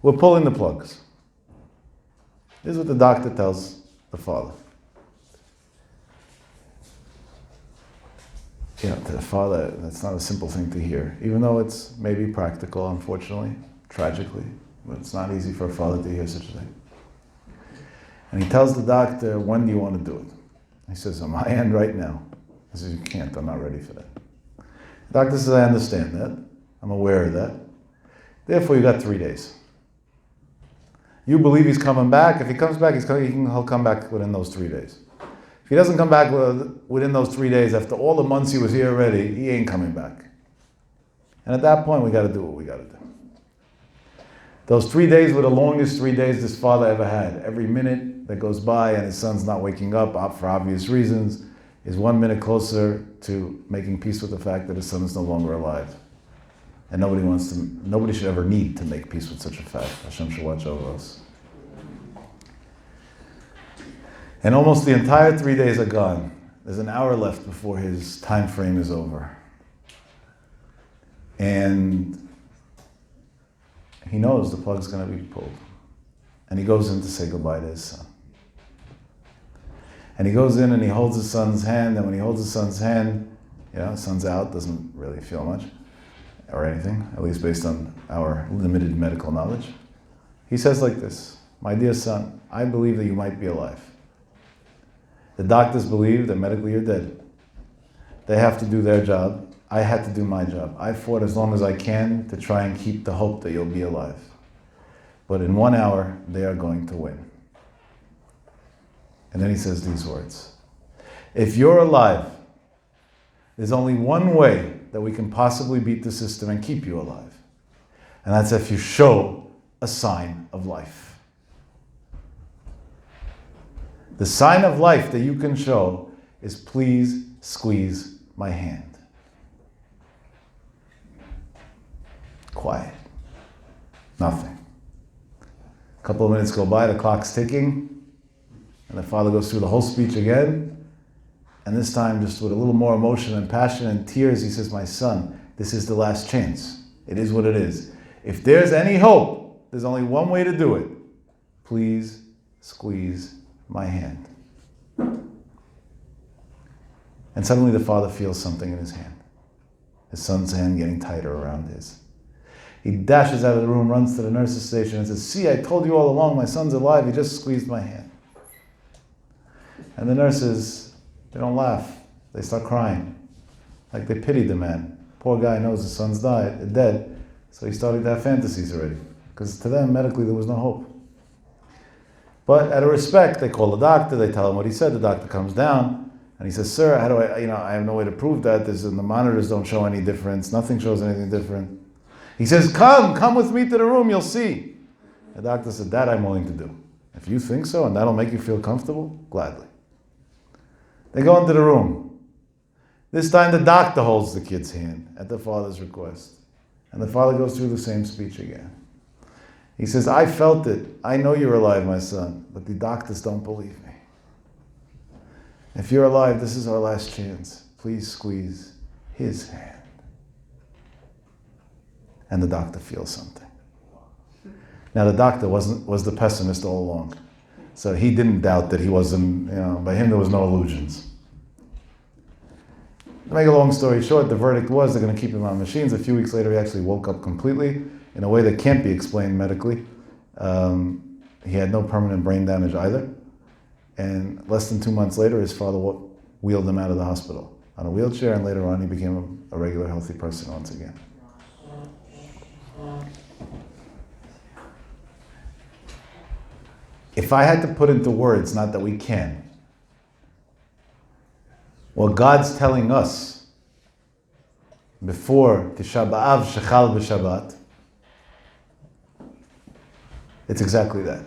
We're pulling the plugs. This is what the doctor tells the father. To the father, that's not a simple thing to hear, even though it's maybe practical, unfortunately, tragically, but it's not easy for a father to hear such a thing. And he tells the doctor, when do you want to do it? He says, on my end right now. He says, you can't, I'm not ready for that. The doctor says, I understand that. I'm aware of that. Therefore, you got 3 days. You believe he's coming back. If he comes back, he'll come back within those 3 days. If he doesn't come back within those 3 days, after all the months he was here already, he ain't coming back. And at that point, we got to do what we got to do. Those 3 days were the longest 3 days this father ever had. Every minute that goes by and his son's not waking up for obvious reasons is 1 minute closer to making peace with the fact that his son is no longer alive. And nobody should ever need to make peace with such a fact. Hashem should watch over us. And almost the entire 3 days are gone. There's an hour left before his time frame is over. And he knows the plug's going to be pulled. and he goes in to say goodbye to his son. And he goes in and he holds his son's hand, and when he holds his son's hand, son's out, doesn't really feel much or anything, at least based on our limited medical knowledge. He says like this, "My dear son, I believe that you might be alive. The doctors believe that medically you're dead. They have to do their job. I had to do my job. I fought as long as I can to try and keep the hope that you'll be alive. But in 1 hour, they are going to win." And then he says these words, "If you're alive, there's only one way that we can possibly beat the system and keep you alive. And that's if you show a sign of life. The sign of life that you can show is please squeeze my hand." Quiet. Nothing. A couple of minutes go by, the clock's ticking, and the father goes through the whole speech again, and this time just with a little more emotion and passion and tears, he says, "My son, this is the last chance. It is what it is. If there's any hope, there's only one way to do it. Please squeeze my hand." And suddenly the father feels something in his hand. His son's hand getting tighter around his. He dashes out of the room, runs to the nurse's station and says, "See, I told you all along, my son's alive. He just squeezed my hand." And the nurses, they don't laugh. They start crying. Like they pitied the man. Poor guy knows his son's dead, so he's starting to have fantasies already. Because to them, medically, there was no hope. But out of respect, they call the doctor, they tell him what he said. The doctor comes down, and he says, "Sir, how do I have no way to prove that. The monitors don't show any difference. Nothing shows anything different." He says, come with me to the room, you'll see." The doctor said, "That I'm willing to do. If you think so, and that'll make you feel comfortable, gladly." They go into the room. This time the doctor holds the kid's hand at the father's request. And the father goes through the same speech again. He says, "I felt it. I know you're alive, my son, but the doctors don't believe me. If you're alive, this is our last chance. Please squeeze his hand." And the doctor feels something. Now the doctor was the pessimist all along. So he didn't doubt that he wasn't, by him there was no illusions. To make a long story short, the verdict was they're going to keep him on machines. A few weeks later he actually woke up completely in a way that can't be explained medically. He had no permanent brain damage either. And less than 2 months later his father wheeled him out of the hospital on a wheelchair, and later on he became a regular healthy person once again. If I had to put into words, not that we can, what God's telling us before Tisha B'Av Shechal B'Shabbat, it's exactly that.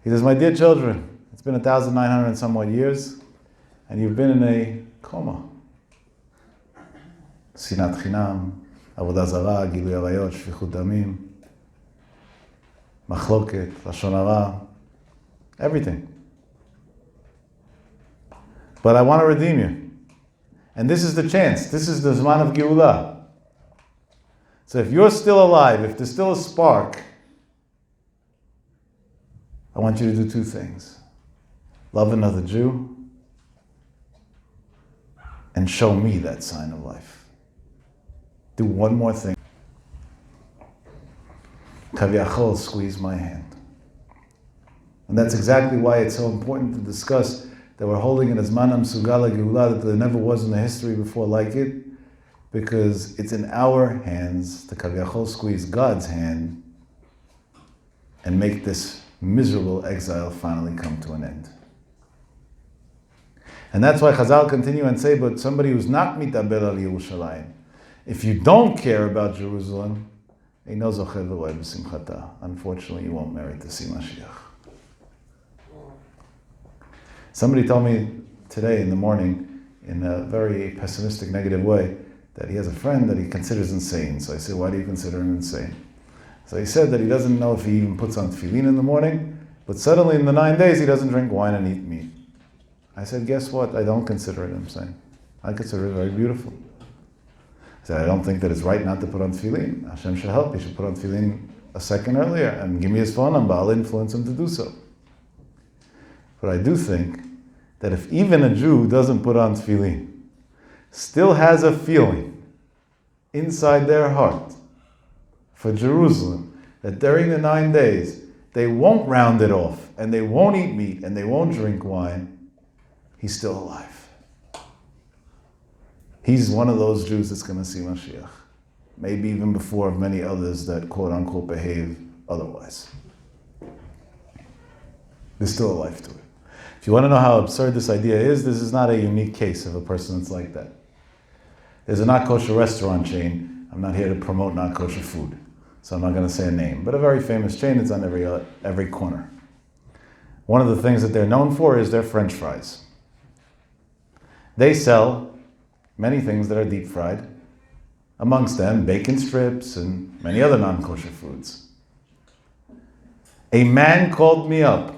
He says, "My dear children, it's been 1,900 and somewhat years, and you've been in a coma. Sinat Chinam, Avodah Zarah, Gilui Arayot, Shfichut Damim, Machloket, Lashon Hara, everything. But I want to redeem you. And this is the chance. This is the Zman of Geulah. So if you're still alive, if there's still a spark, I want you to do 2 things. Love another Jew and show me that sign of life. Do one more thing. Kavyachol, squeeze my hand." And that's exactly why it's so important to discuss that we're holding it as Manam Sugala Geulah, that there never was in the history before like it, because it's in our hands to Kavyachol squeeze God's hand and make this miserable exile finally come to an end. And that's why Chazal continue and say, but somebody who's not mitaber al Yerushalayim, if you don't care about Jerusalem, unfortunately, you won't merit to see Moshiach. Somebody told me today in the morning, in a very pessimistic, negative way, that he has a friend that he considers insane. So I said, "Why do you consider him insane?" So he said that he doesn't know if he even puts on tefillin in the morning, but suddenly in the 9 days he doesn't drink wine and eat meat. I said, "Guess what? I don't consider it insane. I consider it very beautiful." I said, "I don't think that it's right not to put on tefillin. Hashem should help. You should put on tefillin a second earlier and give me his phone number. I'll influence him to do so. But I do think that if even a Jew who doesn't put on tefillin still has a feeling inside their heart for Jerusalem, that during the 9 days, they won't round it off, and they won't eat meat, and they won't drink wine, he's still alive. He's one of those Jews that's going to see Moshiach. Maybe even before many others that quote-unquote behave otherwise. There's still a life to it. If you want to know how absurd this idea is, this is not a unique case of a person that's like that. There's a not kosher restaurant chain. I'm not here to promote not kosher food, so I'm not going to say a name, but a very famous chain. It's on every corner. One of the things that they're known for is their French fries. They sell many things that are deep fried, amongst them bacon strips and many other non-kosher foods. A man called me up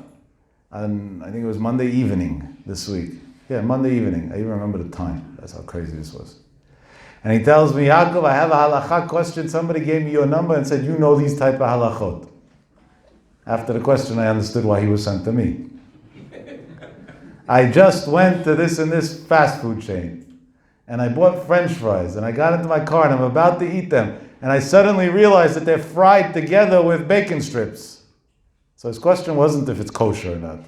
on, I think it was Monday evening this week. Yeah, Monday evening. I even remember the time. That's how crazy this was. And he tells me, Yaakov, I have a halakha question. Somebody gave me your number and said, you know these type of halachot. After the question, I understood why he was sent to me. I just went to this and this fast food chain. And I bought French fries. And I got into my car and I'm about to eat them. And I suddenly realized that they're fried together with bacon strips. So his question wasn't if it's kosher or not.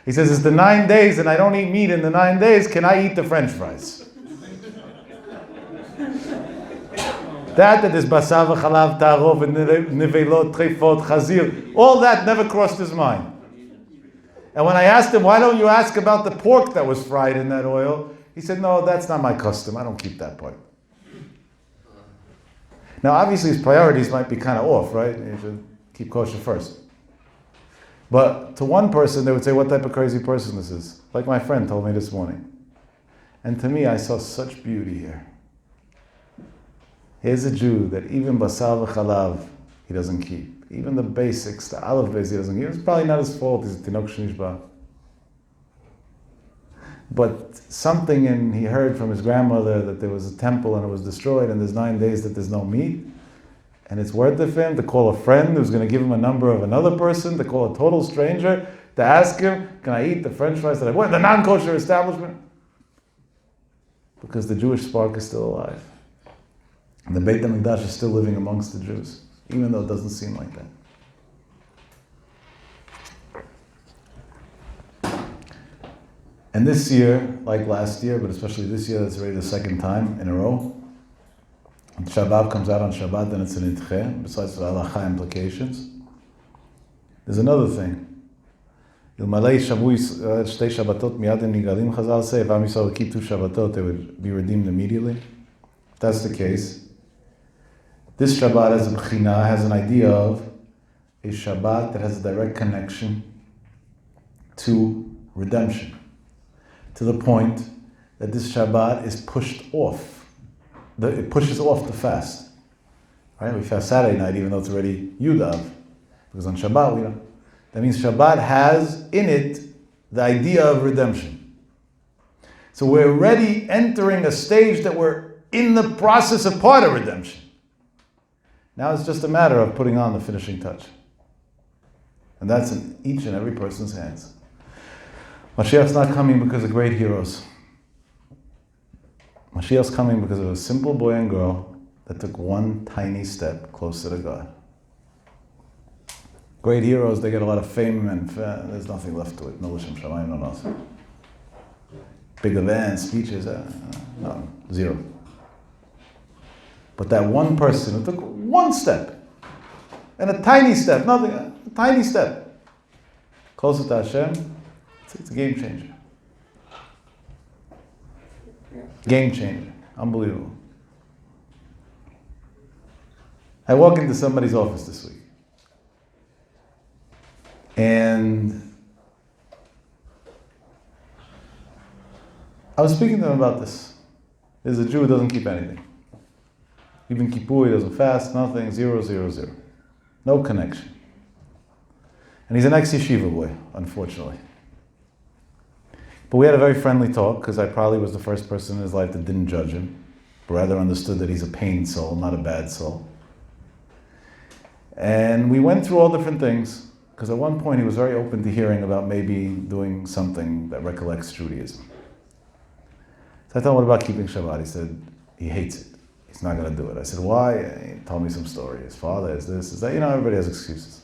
He says, it's the 9 days and I don't eat meat in the 9 days. Can I eat the French fries? That is basar v'chalav ta'arov and nivelot, trefot, chazir. All that never crossed his mind. And when I asked him, why don't you ask about the pork that was fried in that oil? He said, no, that's not my custom. I don't keep that part. Now, obviously, his priorities might be kind of off, right? You should keep kosher first. But to one person, they would say, what type of crazy person this is? Like my friend told me this morning. And to me, I saw such beauty here. Here's a Jew that even basar v'chalav, he doesn't keep. Even the basics, the aleph beis, he doesn't keep. It's probably not his fault. He's a tinok shenishba. But something he heard from his grandmother that there was a temple and it was destroyed and there's 9 days that there's no meat. And it's worth it for him to call a friend who's going to give him a number of another person, to call a total stranger, to ask him, can I eat the French fries that I bought in the non-kosher establishment? Because the Jewish spark is still alive. And the Beit HaMikdash is still living amongst the Jews, even though it doesn't seem like that. And this year, like last year, but especially this year, that's already the second time in a row. And Shabbat comes out on Shabbat, and it's an idche, besides the halacha implications. There's another thing. Ilmalei shavui shtei Shabbatot miyad nigalim, Chazal say, if Am Yisrael would keep 2 Shabbatot, they would be redeemed immediately. If that's the case, this Shabbat as a b'china has an idea of a Shabbat that has a direct connection to redemption. To the point that this Shabbat is pushed off. It pushes off the fast. Right? We fast Saturday night even though it's already Yudav. Because on Shabbat we don't. That means Shabbat has in it the idea of redemption. So we're already entering a stage that we're in the process of part of redemption. Now it's just a matter of putting on the finishing touch. And that's in each and every person's hands. Mashiach's not coming because of great heroes. Mashiach's coming because of a simple boy and girl that took one tiny step closer to God. Great heroes, they get a lot of fame and there's nothing left to it. No L'Shem Shamayim, no nothing. Big events, speeches, no, zero. But that one person who took one step, and a tiny step, nothing, a tiny step, closer to Hashem, it's a game changer. Game changer. Unbelievable. I walk into somebody's office this week. And I was speaking to him about this. There's a Jew who doesn't keep anything. Even Kippur, he doesn't fast, nothing, 0, 0, 0. No connection. And he's an ex-yeshiva boy, unfortunately. But we had a very friendly talk, because I probably was the first person in his life that didn't judge him, but rather understood that he's a pained soul, not a bad soul. And we went through all different things, because at one point he was very open to hearing about maybe doing something that recollects Judaism. So I told him, what about keeping Shabbat? He said, he hates it. He's not going to do it. I said, why? He told me some story. His father is this, is that. Everybody has excuses.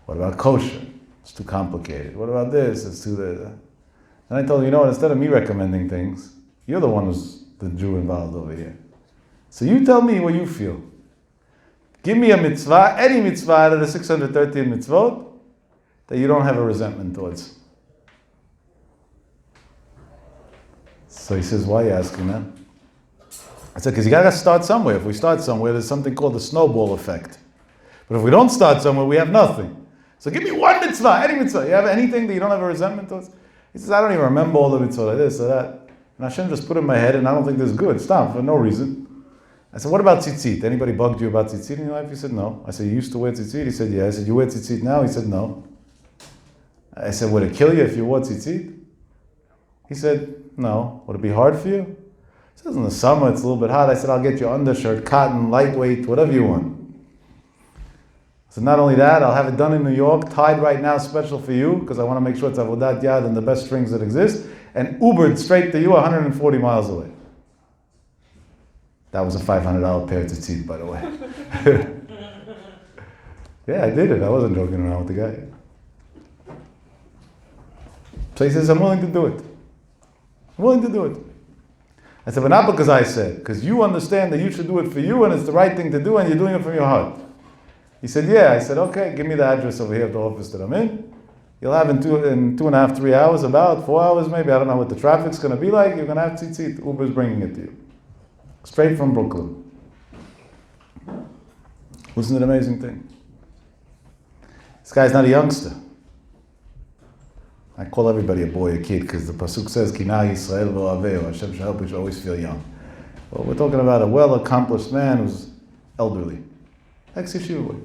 What about kosher? It's too complicated. What about this? It's too... And I told him, what, instead of me recommending things, you're the one who's the Jew involved over here. So you tell me what you feel. Give me a mitzvah, any mitzvah out of the 613 mitzvot, that you don't have a resentment towards. So he says, why are you asking that? I said, because you got to start somewhere. If we start somewhere, there's something called the snowball effect. But if we don't start somewhere, we have nothing. So give me one mitzvah, any mitzvah. You have anything that you don't have a resentment towards? He says, I don't even remember all the mitzvot, like this or that. And Hashem just put it in my head, and I don't think this is good. Stop, for no reason. I said, what about tzitzit? Anybody bugged you about tzitzit in your life? He said, no. I said, you used to wear tzitzit? He said, yeah. I said, you wear tzitzit now? He said, no. I said, would it kill you if you wore tzitzit? He said, no. Would it be hard for you? He says, in the summer it's a little bit hot. I said, I'll get you undershirt, cotton, lightweight, whatever you want. So not only that, I'll have it done in New York, tied right now, special for you, because I want to make sure it's avodat yad and the best strings that exist, and Ubered straight to you 140 miles away. That was a $500 pair of tzitzit, by the way. Yeah, I did it. I wasn't joking around with the guy. So he says, I'm willing to do it. I'm willing to do it. I said, but not because I said, because you understand that you should do it for you and it's the right thing to do and you're doing it from your heart. He said, yeah. I said, okay, give me the address over here at the office that I'm in. You'll have in 2.5, 3 hours, about 4 hours maybe, I don't know what the traffic's going to be like, you're going to have tzitzit. Uber's bringing it to you. Straight from Brooklyn. Wasn't it an amazing thing? This guy's not a youngster. I call everybody a boy, a kid, because the pasuk says, Kina Yisrael v'oaveu, Hashem shall help you, should always feel young. Well, we're talking about a well-accomplished man who's elderly. Ex-yeshiva boy.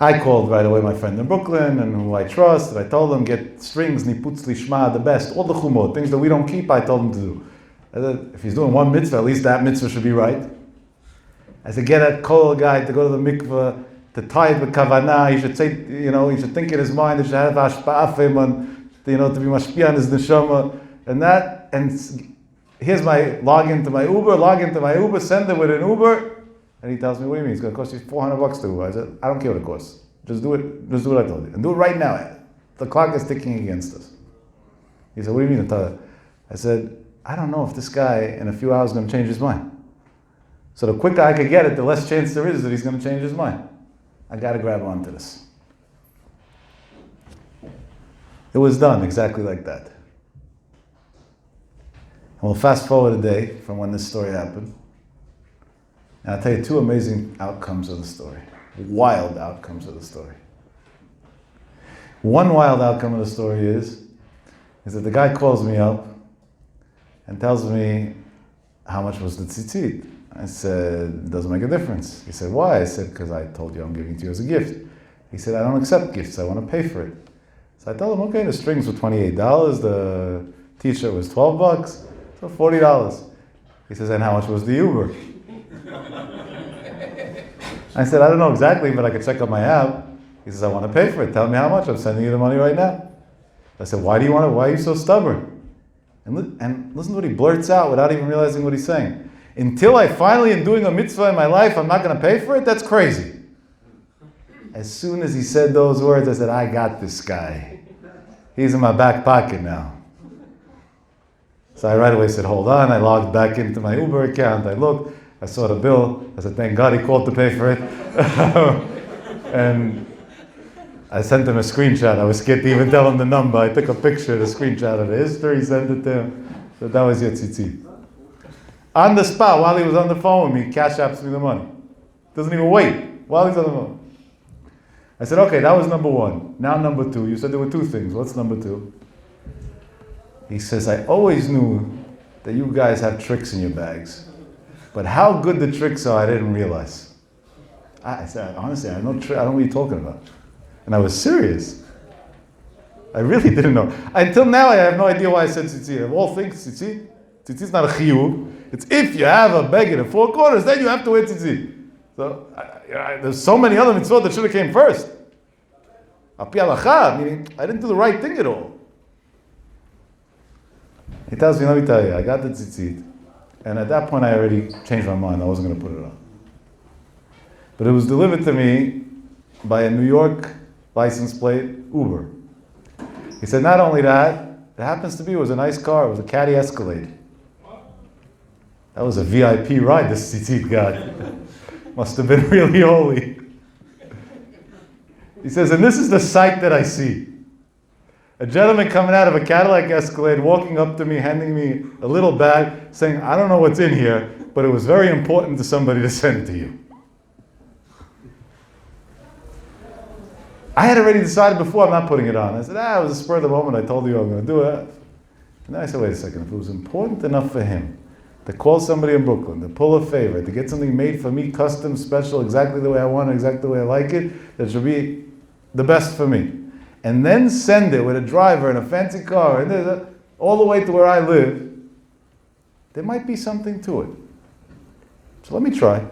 I called right away my friend in Brooklyn, and who I trust, and I told him, get strings, niputz lishma, the best, all the chumot, things that we don't keep, I told him to do. I said, if he's doing one mitzvah, at least that mitzvah should be right. I said, get a kol guy to go to the mikveh, to tie it with kavanah, he should say, he should think in his mind, he should have hashpa'afim on, to be mashpia on his neshama, and here's my login to my Uber, send it with an Uber, and he tells me, what do you mean? It's going to cost you $400 to Uber. I said, I don't care what it costs. Just do what I told you. And do it right now. The clock is ticking against us. He said, what do you mean? I said, I don't know if this guy in a few hours is going to change his mind. So the quicker I could get it, the less chance there is that he's going to change his mind. I got to grab onto this. It was done exactly like that. And we'll fast forward a day from when this story happened. And I'll tell you two amazing outcomes of the story. Wild outcomes of the story. One wild outcome of the story is that the guy calls me up and tells me how much was the tzitzit. I said, it doesn't make a difference. He said, why? I said, because I told you I'm giving it to you as a gift. He said, I don't accept gifts, I want to pay for it. So I told him, okay, the strings were $28, the t-shirt was $12, so $40. He says, and how much was the Uber? I said, I don't know exactly, but I could check on my app. He says, I want to pay for it. Tell me how much. I'm sending you the money right now. I said, why are you so stubborn? And listen to what he blurts out without even realizing what he's saying. Until I finally am doing a mitzvah in my life, I'm not going to pay for it? That's crazy. As soon as he said those words, I said, I got this guy. He's in my back pocket now. So I right away said, hold on. I logged back into my Uber account. I looked. I saw the bill. I said, thank God he called to pay for it. And I sent him a screenshot. I was scared to even tell him the number. I took a picture, the screenshot of the history, sent it to him. So that was your tzitzit. On the spot, while he was on the phone with me, Cash Apps me the money. Doesn't even wait. While he's on the phone. I said, okay, that was number one. Now number two. You said there were two things. What's number two? He says, I always knew that you guys have tricks in your bags. But how good the tricks are, I didn't realize. I said, honestly, I don't know what you're talking about. And I was serious. I really didn't know. Until now, I have no idea why I said tzitzit. Of all things, tzitzit is not a chiyuv. It's if you have a beged in 4 corners, then you have to wear tzitzit. So there's so many other mitzvot that should have came first. Al pi halacha, meaning I didn't do the right thing at all. He tells me, let me tell you, I got the tzitzit. And at that point I already changed my mind. I wasn't going to put it on. But it was delivered to me by a New York license plate Uber. He said, not only that, it happens to be, it was a nice car. It was a Caddy Escalade. That was a VIP ride, this tzitzit guy. Must have been really holy. He says, and this is the sight that I see. A gentleman coming out of a Cadillac Escalade, walking up to me, handing me a little bag, saying, I don't know what's in here, but it was very important to somebody to send to you. I had already decided before I'm not putting it on. I said, it was a spur of the moment. I told you I'm going to do it. And then I said, wait a second. If it was important enough for him to call somebody in Brooklyn, to pull a favor, to get something made for me, custom, special, exactly the way I want it, exactly the way I like it, that should be the best for me. And then send it with a driver in a fancy car, and all the way to where I live, there might be something to it. So let me try.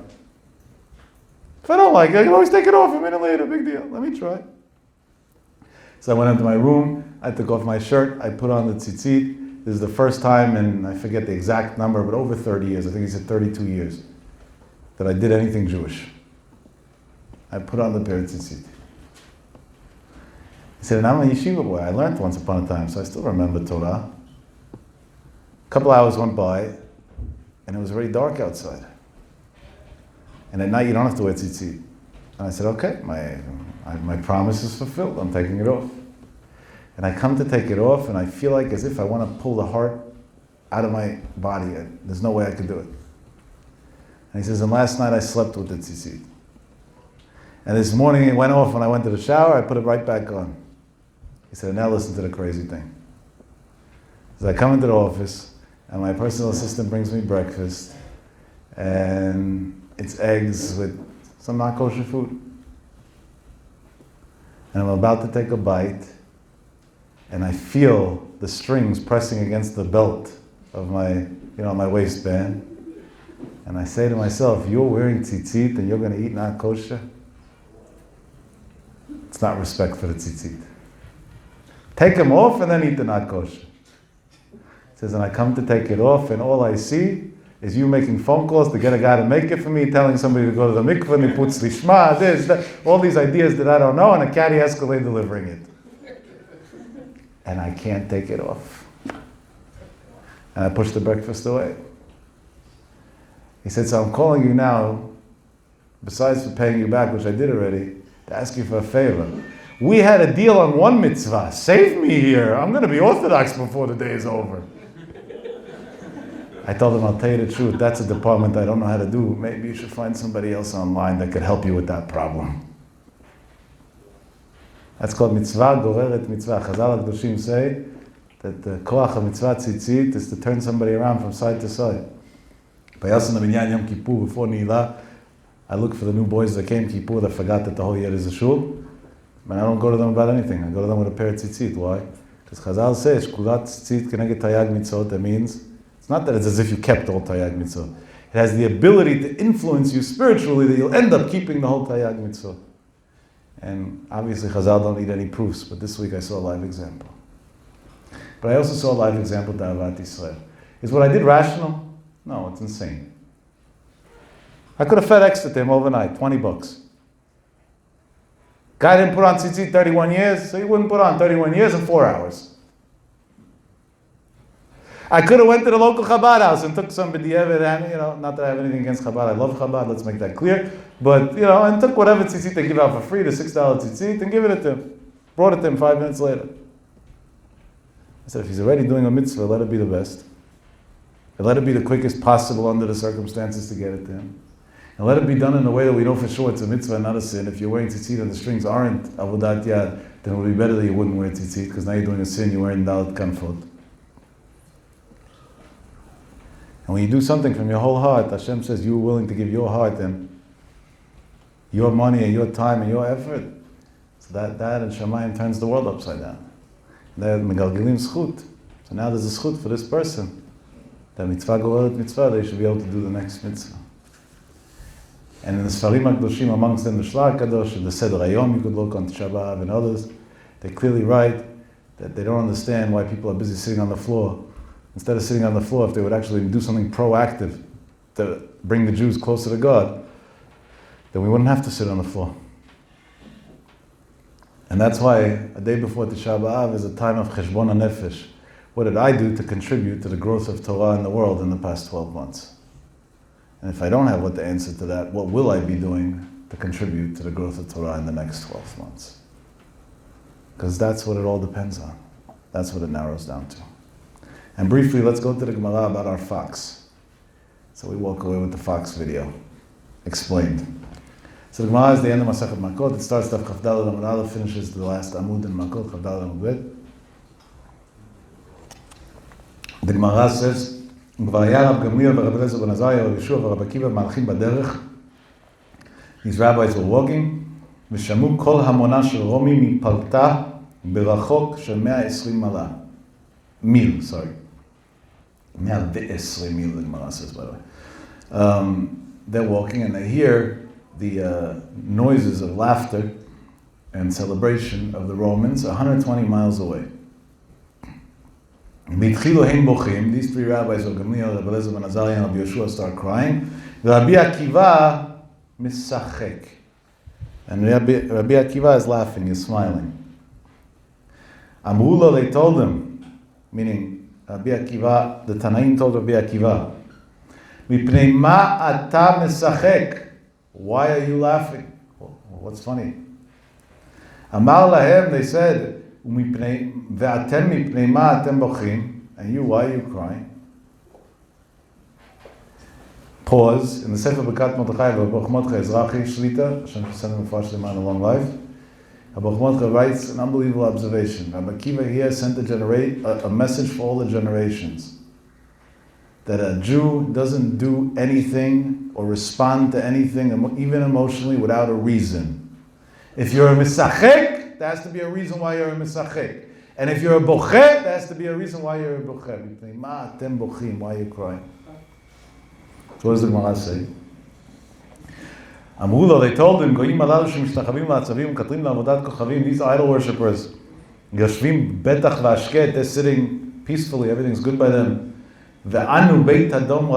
If I don't like it, I can always take it off a minute later, big deal. Let me try. So I went into my room, I took off my shirt, I put on the tzitzit. This is the first time, and I forget the exact number, but over 30 years, I think he said 32 years, that I did anything Jewish. I put on the pair of tzitzit. He said, and I'm a yeshiva boy. I learned once upon a time, so I still remember Torah. A couple hours went by, and it was very dark outside. And at night, you don't have to wear tzitzit. And I said, okay, my promise is fulfilled. I'm taking it off. And I come to take it off, and I feel like as if I want to pull the heart out of my body. There's no way I could do it. And he says, and last night I slept with the tzitzit. And this morning it went off when I went to the shower, I put it right back on. He said, now listen to the crazy thing. So I come into the office, and my personal assistant brings me breakfast, and it's eggs with some not kosher food. And I'm about to take a bite, and I feel the strings pressing against the belt of my, my waistband. And I say to myself, you're wearing tzitzit and you're going to eat not kosher? It's not respect for the tzitzit. Take them off and then eat the not kosher. It says, and I come to take it off, and all I see is you making phone calls to get a guy to make it for me, telling somebody to go to the mikveh, and he puts lishma, this, that, all these ideas that I don't know, and a Caddy Escalade delivering it. And I can't take it off. And I push the breakfast away. He said, so I'm calling you now, besides for paying you back, which I did already, to ask you for a favor. We had a deal on one mitzvah. Save me here. I'm going to be Orthodox before the day is over. I told him, I'll tell you the truth. That's a department I don't know how to do. Maybe you should find somebody else online that could help you with that problem. That's called mitzvah goreret mitzvah. Chazal HaKadoshim say that the koach of mitzvah tzitzit is to turn somebody around from side to side. Bayasan Binyan Yom Kippur, before Nila, I look for the new boys that came Kippur that forgot that the whole year is a shul. And I don't go to them about anything. I go to them with a pair of tzitzit. Why? Because Chazal says, Shkulat tzitzit keneged tayag mitzvot. That means, it's not that it's as if you kept all tayag mitzvot. It has the ability to influence you spiritually that you'll end up keeping the whole tayag mitzvot. And obviously Chazal don't need any proofs, but this week I saw a live example. But I also saw a live example to Ahavat Yisrael. Is what I did rational? No, it's insane. I could have FedExed it to him overnight, $20. Guy didn't put on tzitzit 31 years, so he wouldn't put on 31 years in 4 hours. I could have went to the local Chabad house and took some b'diavad, and not that I have anything against Chabad, I love Chabad, let's make that clear, but and took whatever tzitzit they give out for free, the $6 tzitzit, and give it to him. Brought it to him 5 minutes later. I said, if he's already doing a mitzvah, let it be the best. And let it be the quickest possible under the circumstances to get it to him. And let it be done in a way that we know for sure it's a mitzvah and not a sin. If you're wearing tzitzit and the strings aren't avodat yad, then it would be better that you wouldn't wear tzitzit, because now you're doing a sin, you're wearing dalet kanfot. And when you do something from your whole heart, Hashem says you're willing to give your heart and your money and your time and your effort. So that in Shamayim turns the world upside down. That megalgilim zchut. So now there's a zchut for this person that mitzvah goreret mitzvah, they should be able to do the next mitzvah. And in the Sfarim HaKadoshim, amongst them the Shlar HaKadosh, the Seder Hayom, you could look on Tisha B'Av and others, they clearly write that they don't understand why people are busy sitting on the floor. Instead of sitting on the floor, if they would actually do something proactive to bring the Jews closer to God, then we wouldn't have to sit on the floor. And that's why a day before Tisha B'Av is a time of Cheshbon HaNefesh. What did I do to contribute to the growth of Torah in the world in the past 12 months? And if I don't have what the answer to that, what will I be doing to contribute to the growth of Torah in the next 12 months? Because that's what it all depends on. That's what it narrows down to. And briefly, let's go to the Gemara about our fox. So we walk away with the fox video explained. So the Gemara is the end of Masechet Makot. It starts Daf Chaf Daled Amud Aleph, finishes the last Amud in Makot, Chaf Daled Amud Bet. The Gemara says, כבר היה רב גמליאל ורב אליעזר בן עזריה ורב יהושע ורב עקיבא מהלכים בדרך. These rabbis were walking, ושמעו כל המונה של רומי מפלטה ברחוק של 120 מיל, 120 מיל, the Gemara says, by the way. They're walking and they hear the noises of laughter and celebration of the Romans 120 miles away. These three rabbis, Rav Gamliel, Rav Eliezer ben Azariah, and Rav Yeshua, start crying. Rabbi Akiva misachek. And Rabbi Akiva is laughing, he's smiling. Amrula, they told him, meaning Rabbi Akiva, the Tanaim told Rabbi Akiva, Mipnei ma ata misachek. Why are you laughing? What's funny? Amar lahem, they said, ואתם מפני מה אתם בוכים? And you, why are you crying? Pause. In the Sefer Bekat Mordechai, Baruch Mordechai Ezrachi Shlita, Hashem send him a far shleima and a long life. Baruch Mordechai writes an unbelievable observation. Rabbi Akiva here sent a message for all the generations. That a Jew doesn't do anything or respond to anything, even emotionally, without a reason. If you're a misachek, there has to be a reason why you're a misachek. And if you're a bochet, there has to be a reason why you're a bochet. Ma atem bochim, why are you crying? So what does the Gemara say? Amrula, they told him, Goyim alalu shemishtachavim la'atzavim, katrim la'avodat kochavim, these idol worshippers, yoshvim betach v'ashket, they're sitting peacefully, everything's good by them. Ve'anu beit hadom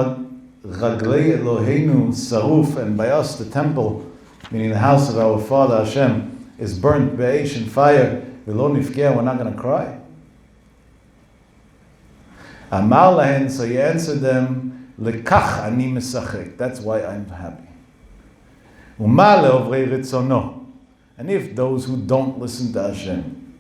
raglei Eloheinu saruf, and by us, the temple, meaning the house of our Father Hashem, is burnt be'esh and fire. V'lo nifkeh, we're not going to cry. Amar lahen, so he answered them, lekach ani mesachek. That's why I'm happy. Uma leovrei ritzono. And if those who don't listen to Hashem,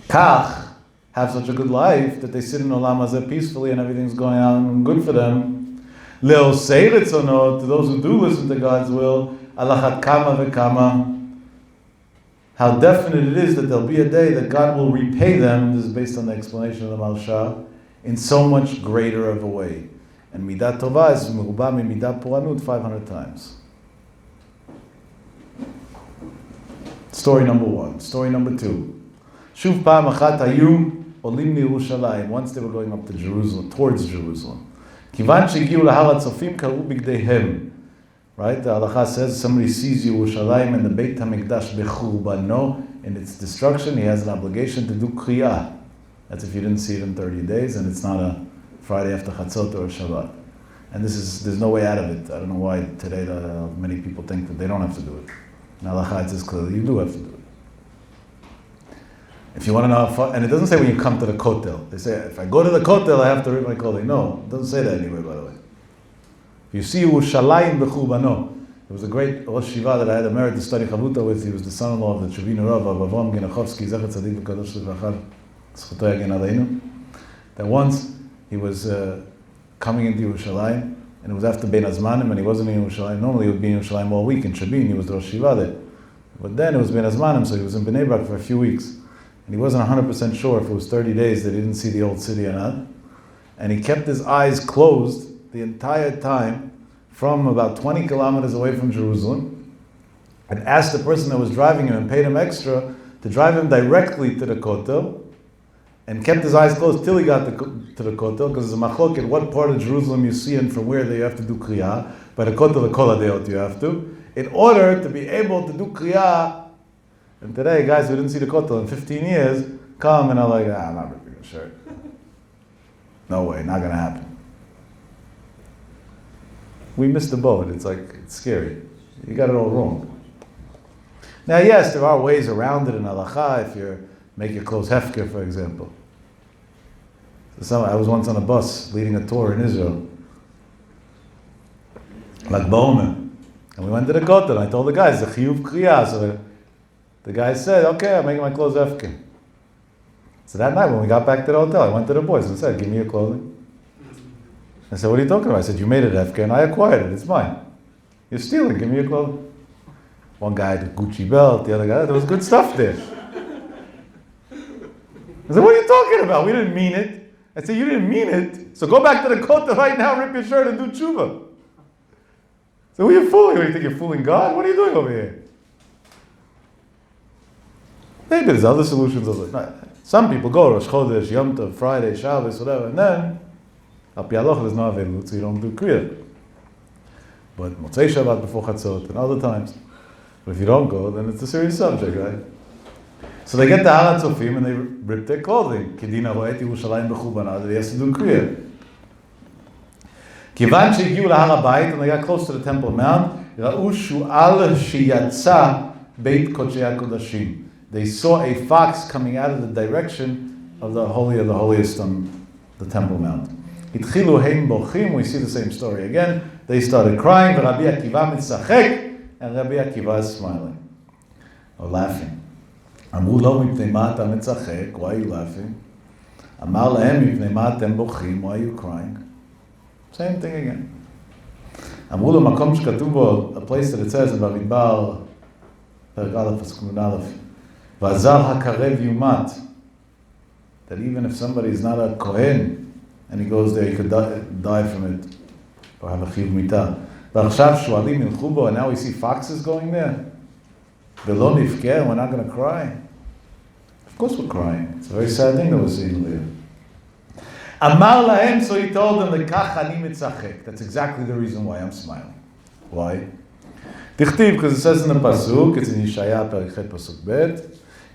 kach, have such a good life that they sit in olam hazeh peacefully and everything's going on good for them, leosei ritzono, to those who do listen to God's will, alachat kama v'kama, how definite it is that there'll be a day that God will repay them, this is based on the explanation of the Maharsha, in so much greater of a way. And midat tova is meruba midat poranut 500 times. Story number 1. Story number 2. Shuv pa'am achat hayu olim liYerushalayim. Once they were going up to Jerusalem, towards Jerusalem. Kivan shegiu lahar hatzofim karu bigdeihem. Right? The halacha says somebody sees Yerushalayim and the Beit HaMikdash bechurbano, in its destruction, he has an obligation to do kriyah. That's if you didn't see it in 30 days and it's not a Friday after Chatzot or a Shabbat. And there's no way out of it. I don't know why today many people think that they don't have to do it. In halacha it says clearly you do have to do it. If you want to know how far, and it doesn't say when you come to the kotel. They say if I go to the kotel I have to rip my kotel. No, it doesn't say that anywhere, by the way. You see Yerushalayim bechurbano. There was a great Rosh Shiva that I had the merit to study Chavuta with. He was the son-in-law of the Chuvinu Rav, Avram Genachovsky, Zecher Tzadik V'Kadosh L'Vrachah, Zchuto Yagen Aleinu. That once he was coming into Yerushalayim, and it was after Bein Hazmanim, and he wasn't in Yerushalayim. Normally he would be in Yerushalayim all week in Shabin. He was the Rosh Shiva there. But then it was Bein Hazmanim, so he was in Bnei Brak for a few weeks. And he wasn't 100% sure if it was 30 days that he didn't see the old city or not. And he kept his eyes closed the entire time from about 20 kilometers away from Jerusalem, and asked the person that was driving him and paid him extra to drive him directly to the Kotel and kept his eyes closed till he got to the Kotel, because there's a machlok in what part of Jerusalem you see and from where they have to do Kriyah. By the Kotel, the Kol HaDeot you have to, in order to be able to do Kriyah. And today, guys who didn't see the Kotel in 15 years, come and are like, I'm not ripping a shirt. No way, not going to happen. We missed the boat. It's scary. You got it all wrong. Now, yes, there are ways around it in halacha. If you make your clothes hefker, for example. I was once on a bus leading a tour in Israel, like Bowman, and we went to the Kotel. I told the guys the chiyuv kriyah. So the guy said, "Okay, I'm making my clothes hefker." So that night when we got back to the hotel, I went to the boys and said, "Give me your clothing." I said, "What are you talking about?" I said, "You made it hefker and I acquired it. It's mine. You're stealing. Give me your clothing." One guy had a Gucci belt, the other guy, there was good stuff there. I said, "What are you talking about? We didn't mean it." I said, "You didn't mean it, so go back to the Kotel right now, rip your shirt and do tshuva." So who are you fooling? What, do you think you're fooling God? What are you doing over here? Maybe there's other solutions. Some people go Rosh Chodesh, Yom Tov, Friday, Shabbos, whatever, and then Al Pi Halacha there's no available, so you don't do Kriyah. But Motzei Shabbat before Chatzot and other times. But if you don't go, then it's a serious subject, right? So they get to Har HaTzofim and they rip their clothing. Kedina ro'et Yerushalayim b'churbanah, they have to do Kriyah. Kivan she'higiu lahar habayit, and they got close to the Temple Mount, ra'u shu'al sheyatza beit kodshei HaKodashim. They saw a fox coming out of the direction of the Holy of the Holiest on the Temple Mount. Itchilu heim bochim, we see the same story again. They started crying, Rabbi Akiva mitzachek, and Rabbi Akiva is smiling, or laughing. Amru lo mipnei ma ata mitzachek, why are you laughing? Amar lahem mipnei ma atem bochim, why are you crying? Same thing again. Amru lo makom shekatuv bo, a place that it says in Bamidbar, Perek Aleph, Pasuk Nun Aleph, V'azar hakarev yumat, that even if somebody is not a Kohen, and he goes there, he could die from it, or have a chiyuv mitah. V'achshav shualim ilchu bo, and now we see foxes going there. V'lo nifkeh, we're not going to cry. Of course we're crying. It's a very sad thing that we're seeing there. Amar lahem, so he told them, lekach ani mitzachek. That's exactly the reason why I'm smiling. Why? Tichtiv, because it says in the pasuk, it's in Yeshaya Perek Chet Pasuk Bet,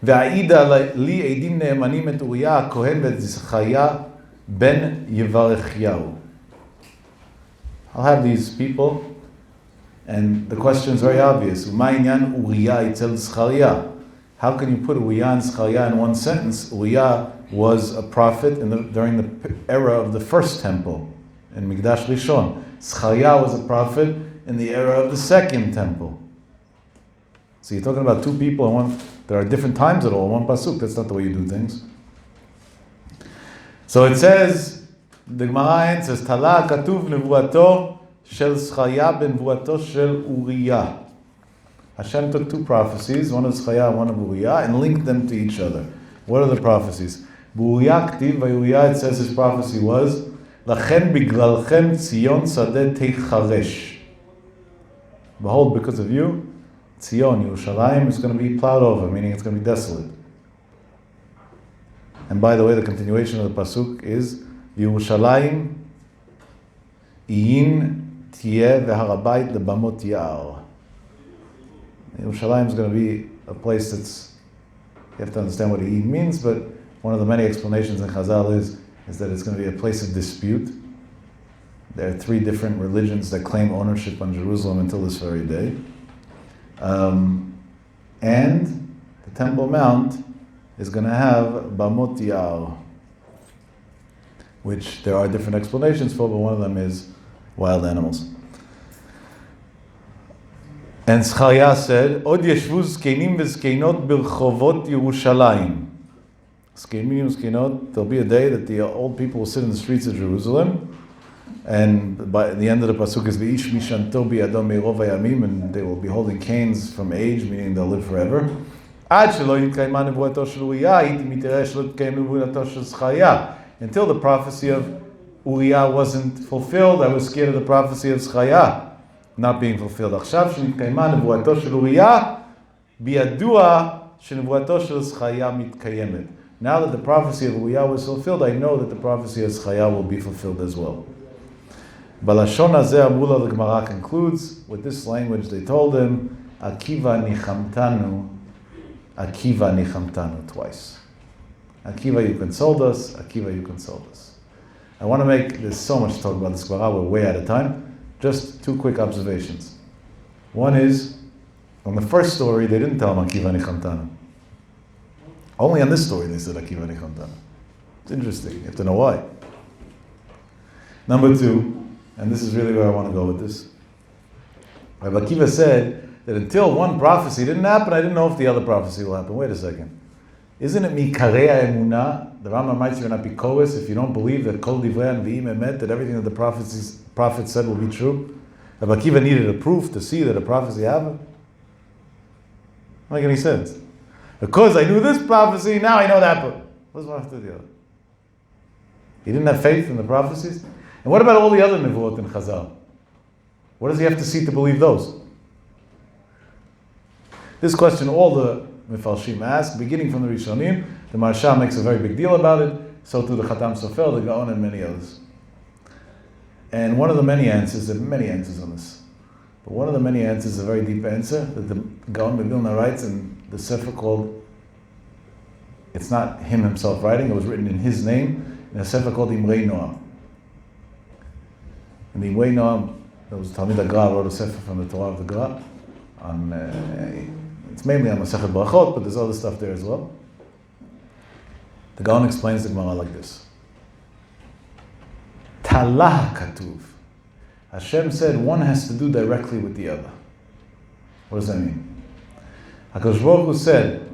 ve'aida li eidim ne'emanim et Uriah kohen ve'et Zechariah ben Yevarechiyahu. I'll have these people, and the question is very obvious. U'ma'inyan Uriah itzel Zechariah. How can you put Uriah and Zechariah in one sentence? Uriah was a prophet during the era of the first temple, in Mikdash Rishon. Zechariah was a prophet in the era of the second temple. So you're talking about two people, and there are different times at all, one pasuk. That's not the way you do things. So it says, the Gemara says, Tala katuv nevuato shel Zechariah ben nevuato shel Uriah. Hashem took two prophecies, one of Zechariah and one of Uriah, and linked them to each other. What are the prophecies? Uriah ktiv, by Uriah it says his prophecy was, Lachen biglalchem Tzion sadeh teicharesh. Behold, because of you, Tzion, Yerushalayim, is going to be plowed over, meaning it's going to be desolate. And by the way, the continuation of the pasuk is Yerushalayim iyin tieh v'harabayit lebamot ya'ar. Yerushalayim is going to be a place that's, you have to understand what iyin means, but one of the many explanations in Chazal is that it's going to be a place of dispute. There are three different religions that claim ownership on Jerusalem until this very day. And the Temple Mount is going to have Bamot Ya'ar, which there are different explanations for, but one of them is wild animals. And Zechariah said, Od yeshvu zkenim v'zkenot b'rchovot Yerushalayim. Zkenim v'zkenot, there'll be a day that the old people will sit in the streets of Jerusalem, and by the end of the pasuk is v'ish mishanto biyado me'rov hayamim, and they will be holding canes from age, meaning they'll live forever. Ad shelo yitkayma nevuato shel Uriah, iti mitireh shelo yitkayma nevuato shel Zechariah. Until the prophecy of Uriah wasn't fulfilled, I was scared of the prophecy of Zechariah not being fulfilled. Achshav shenitקיימה נבואתו של אוריה, בידוע שנבואתו של זכריה מתקיימת. Now that the prophecy of Uyah was fulfilled, I know that the prophecy of Chaya will be fulfilled as well. Balashon hazeh amula, the Gemara concludes, with this language they told him, Akiva nichamtanu, twice. Akiva, you consoled us, Akiva, you consoled us. I want to make, there's so much to talk about this Gemara, we're way out of time. Just two quick observations. One is, on the first story, they didn't tell him Akiva nichamtanu. Only on this story they said Akiva nichamtanu. It's interesting, you have to know why. Number two, and this is really where I want to go with this. Rav Akiva said that until one prophecy didn't happen, I didn't know if the other prophecy will happen. Wait a second. Isn't it mikarei emunah? The Rambam writes you're not bikois if you don't believe that kol divrei anviim emet, that everything that the prophet said will be true. Rav Akiva needed a proof to see that a prophecy happened. Doesn't make any sense. Because I knew this prophecy, now I know that. But what's one after the other? He didn't have faith in the prophecies? And what about all the other nevuot in Chazal? What does he have to see to believe those? This question all the Mefarshim ask, beginning from the Rishonim. The Maharsha makes a very big deal about it. So too the Khatam Sofer, the Gaon, and many others. And one of the many answers, there are many answers on this, but one of the many answers is a very deep answer that the Gaon Vilna writes in the Sefer called, it's not him himself writing, it was written in his name, in a Sefer called Imrei Noam. And the Imrei Noam, there was Talmid HaGra, wrote a Sefer from the Torah of the Gra, it's mainly on Masechet Brachot, but there's other stuff there as well. The Gaon explains the Gemara like this. Talah katuv. Hashem said one has to do directly with the other. What does that mean? HaKadosh Baruch Hu said,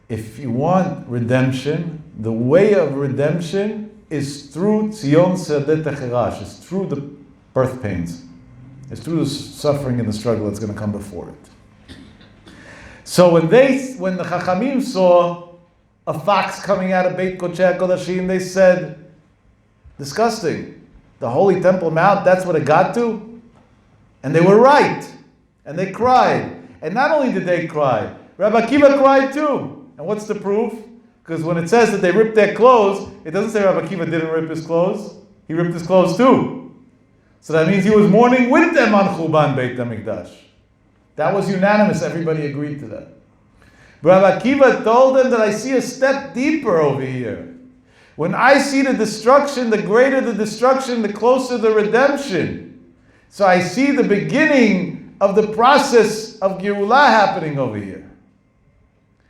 if you want redemption, the way of redemption is through Tzion Sedet Techerash, it's through the birth pains. It's through the suffering and the struggle that's going to come before it. So when the Chachamim saw a fox coming out of Beit Kodesh HaKodashim, they said, disgusting. The Holy Temple Mount, that's what it got to? And they were right. And they cried. And not only did they cry, Rabbi Akiva cried too. And what's the proof? Because when it says that they ripped their clothes, it doesn't say Rabbi Akiva didn't rip his clothes. He ripped his clothes too. So that means he was mourning with them on Chuban Beit HaMikdash. That was unanimous. Everybody agreed to that. But Rabbi Akiva told them that I see a step deeper over here. When I see the destruction, the greater the destruction, the closer the redemption. So I see the beginning of the process of Geulah happening over here.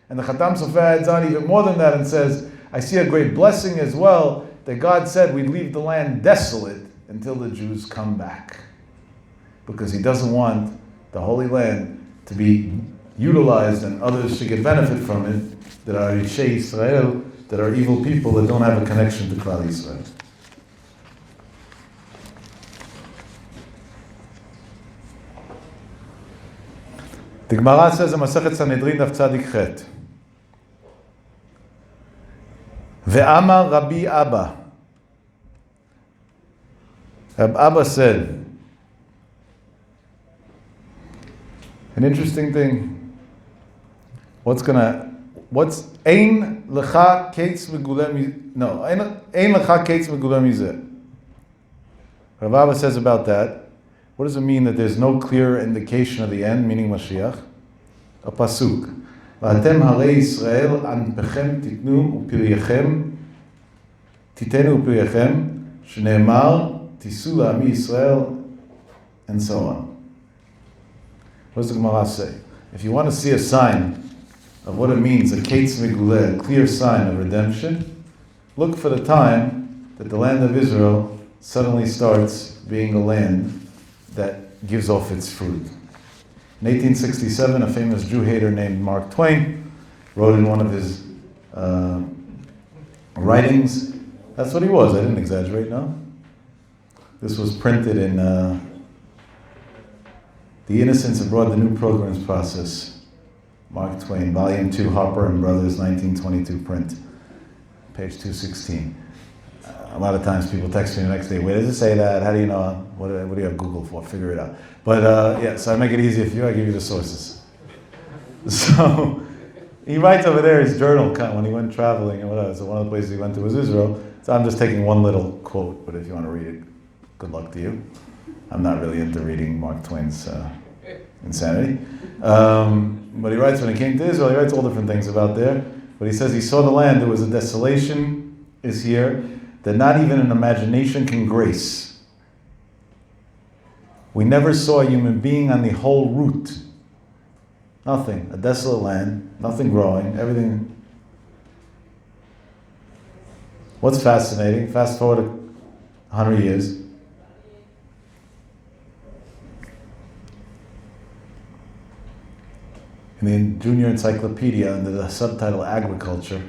And the Khatam Sofer adds on even more than that and says, I see a great blessing as well, that God said we'd leave the land desolate until the Jews come back. Because he doesn't want the Holy Land to be utilized and others to get benefit from it, that are Yishei Israel, that are evil people that don't have a connection to Klal Yisrael. The Gemara says in Masechet Sanhedrin Daf Tzadik Chet, Ve'amar Rabbi Abba. Rabbi Abba said, an interesting thing. What's Ein lecha kates meguleh no, Ein lecha kates meguleh mizeh. Rav Abba says about that, what does it mean that there's no clear indication of the end, meaning Moshiach? A pasuk. V'atem harei Yisrael anpechem titnu u'piryechem titenu u'piryechem shneemar tisu la'ami Yisrael, and so on. What does the Gemara say? If you want to see a sign of what it means, a kates meguleh, a clear sign of redemption, look for the time that the land of Israel suddenly starts being a land that gives off its fruit. In 1867, a famous Jew hater named Mark Twain wrote in one of his writings, that's what he was, I didn't exaggerate, no? This was printed in The Innocents Abroad, the New Pilgrim's Process, Mark Twain, Volume 2, Harper and Brothers, 1922 print, page 216. A lot of times people text me the next day, where does it say that? How do you know? What do you have Google for? Figure it out. But yeah, so I make it easier for you, I give you the sources. So He writes over there his journal when he went traveling and whatever. So one of the places he went to was Israel. So I'm just taking one little quote, but if you want to read it, good luck to you. I'm not really into reading Mark Twain's insanity. But he writes when he came to Israel, he writes all different things about there. But he says he saw the land, there was a desolation is here that not even an imagination can grace. We never saw a human being on the whole route. Nothing. A desolate land, nothing growing, everything. What's fascinating, fast forward 100 years. In the Junior Encyclopedia, under the subtitle Agriculture,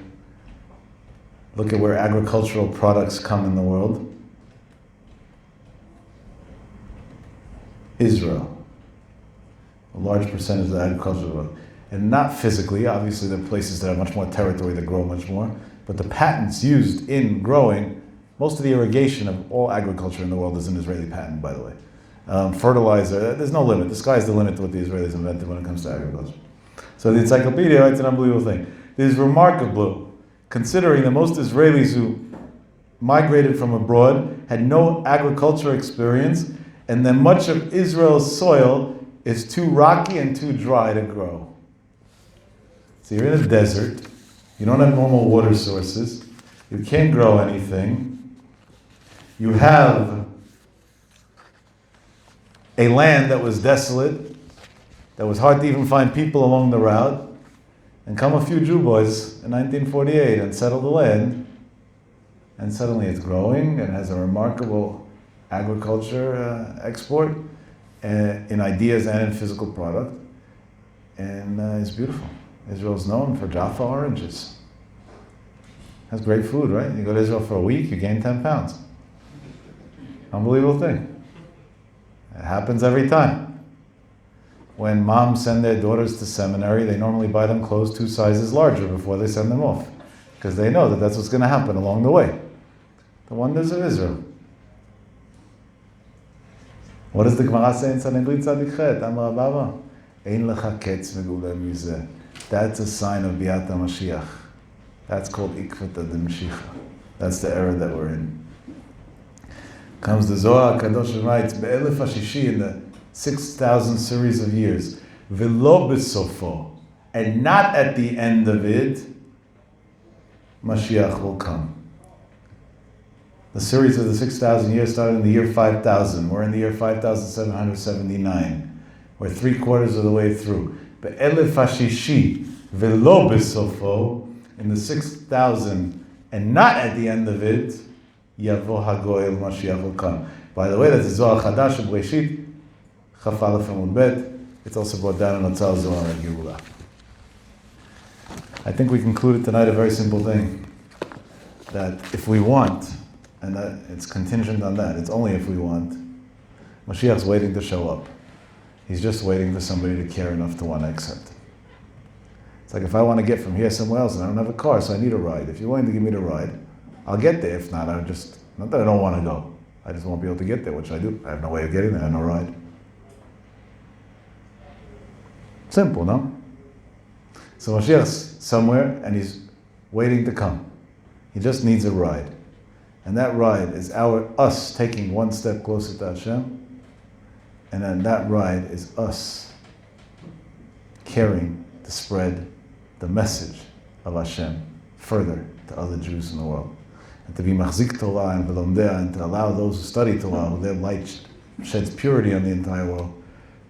look at where agricultural products come in the world. Israel. A large percentage of the agricultural world. And not physically, obviously there are places that have much more territory that grow much more, but the patents used in growing, most of the irrigation of all agriculture in the world is an Israeli patent, by the way. Fertilizer, there's no limit. The sky's the limit to what the Israelis invented when it comes to agriculture. So the encyclopedia writes an unbelievable thing. It is remarkable, considering that most Israelis who migrated from abroad had no agricultural experience, and that much of Israel's soil is too rocky and too dry to grow. So you're in a desert, you don't have normal water sources, you can't grow anything, you have a land that was desolate, that was hard to even find people along the route, and come a few Jew boys in 1948 and settle the land, and suddenly it's growing and has a remarkable agriculture export in ideas and in physical product, and it's beautiful. Israel's known for Jaffa oranges. Has great food, right? You go to Israel for a week, you gain 10 pounds. Unbelievable thing. It happens every time. When moms send their daughters to seminary, they normally buy them clothes 2 sizes larger before they send them off, because they know that that's what's going to happen along the way. The wonders of Israel. What does the Gemara say in Sanhedrin Tzadik Chet? Amar Abba, Ein lecha ketz megula mizeh. That's a sign of Biat HaMashiach. That's called Ikvata de Mashiach. That's the era that we're in. Comes the Zohar Kadosh and writes, Be'elef HaShishi, in the 6,000 series of years, V'lo b'sofo, and not at the end of it, Mashiach will come. The series of the 6,000 years started in the year 5,000. We're in the year 5,779. We're 3/4 of the way through. Be'elef HaShishi, V'lo b'sofo, in the 6,000, and not at the end of it, Yavo HaGoel, Mashiach will come. By the way, that's the Zohar Chadash of Breshit, Chaf Aleph Amud Bet. It's also brought down in Otzal Zohar and Geula. I think we concluded tonight a very simple thing, that if we want, and that it's contingent on that, it's only if we want, Mashiach's waiting to show up. He's just waiting for somebody to care enough to want to accept. It's like if I want to get from here somewhere else and I don't have a car, so I need a ride. If you're willing to give me the ride, I'll get there. If not, not that I don't want to go. I just won't be able to get there, which I do. I have no way of getting there, I have no ride. Simple, no? So Mashiach's somewhere and he's waiting to come. He just needs a ride. And that ride is us taking one step closer to Hashem. And then that ride is us caring to spread the message of Hashem further to other Jews in the world. And to be machzik Torah and velomdea, and to allow those who study Torah, who their light sheds purity on the entire world,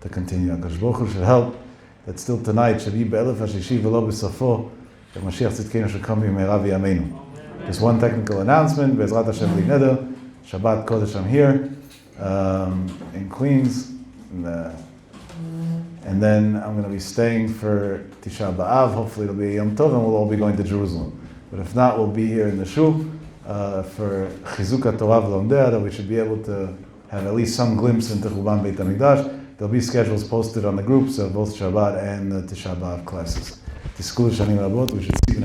to continue. HaKadosh Baruch Hu should help that still tonight should be be'elef hashishi v'lo b'safo, that Mashiach Tzidkenu should come b'meira v'yameinu. Just one technical announcement, Be'ezrat Hashem B'li Neder, Shabbat Kodesh, I'm here in Queens, and then I'm going to be staying for Tisha B'Av. Hopefully it'll be Yom Tov and we'll all be going to Jerusalem. But if not, we'll be here in the Shul for Chizuk Torah V'Lomdea, that we should be able to have at least some glimpse into Chuban Beit HaMikdash. There'll be schedules posted on the groups of both Shabbat and the Tisha B'Av classes. Tisku Shanim Rabot, we should see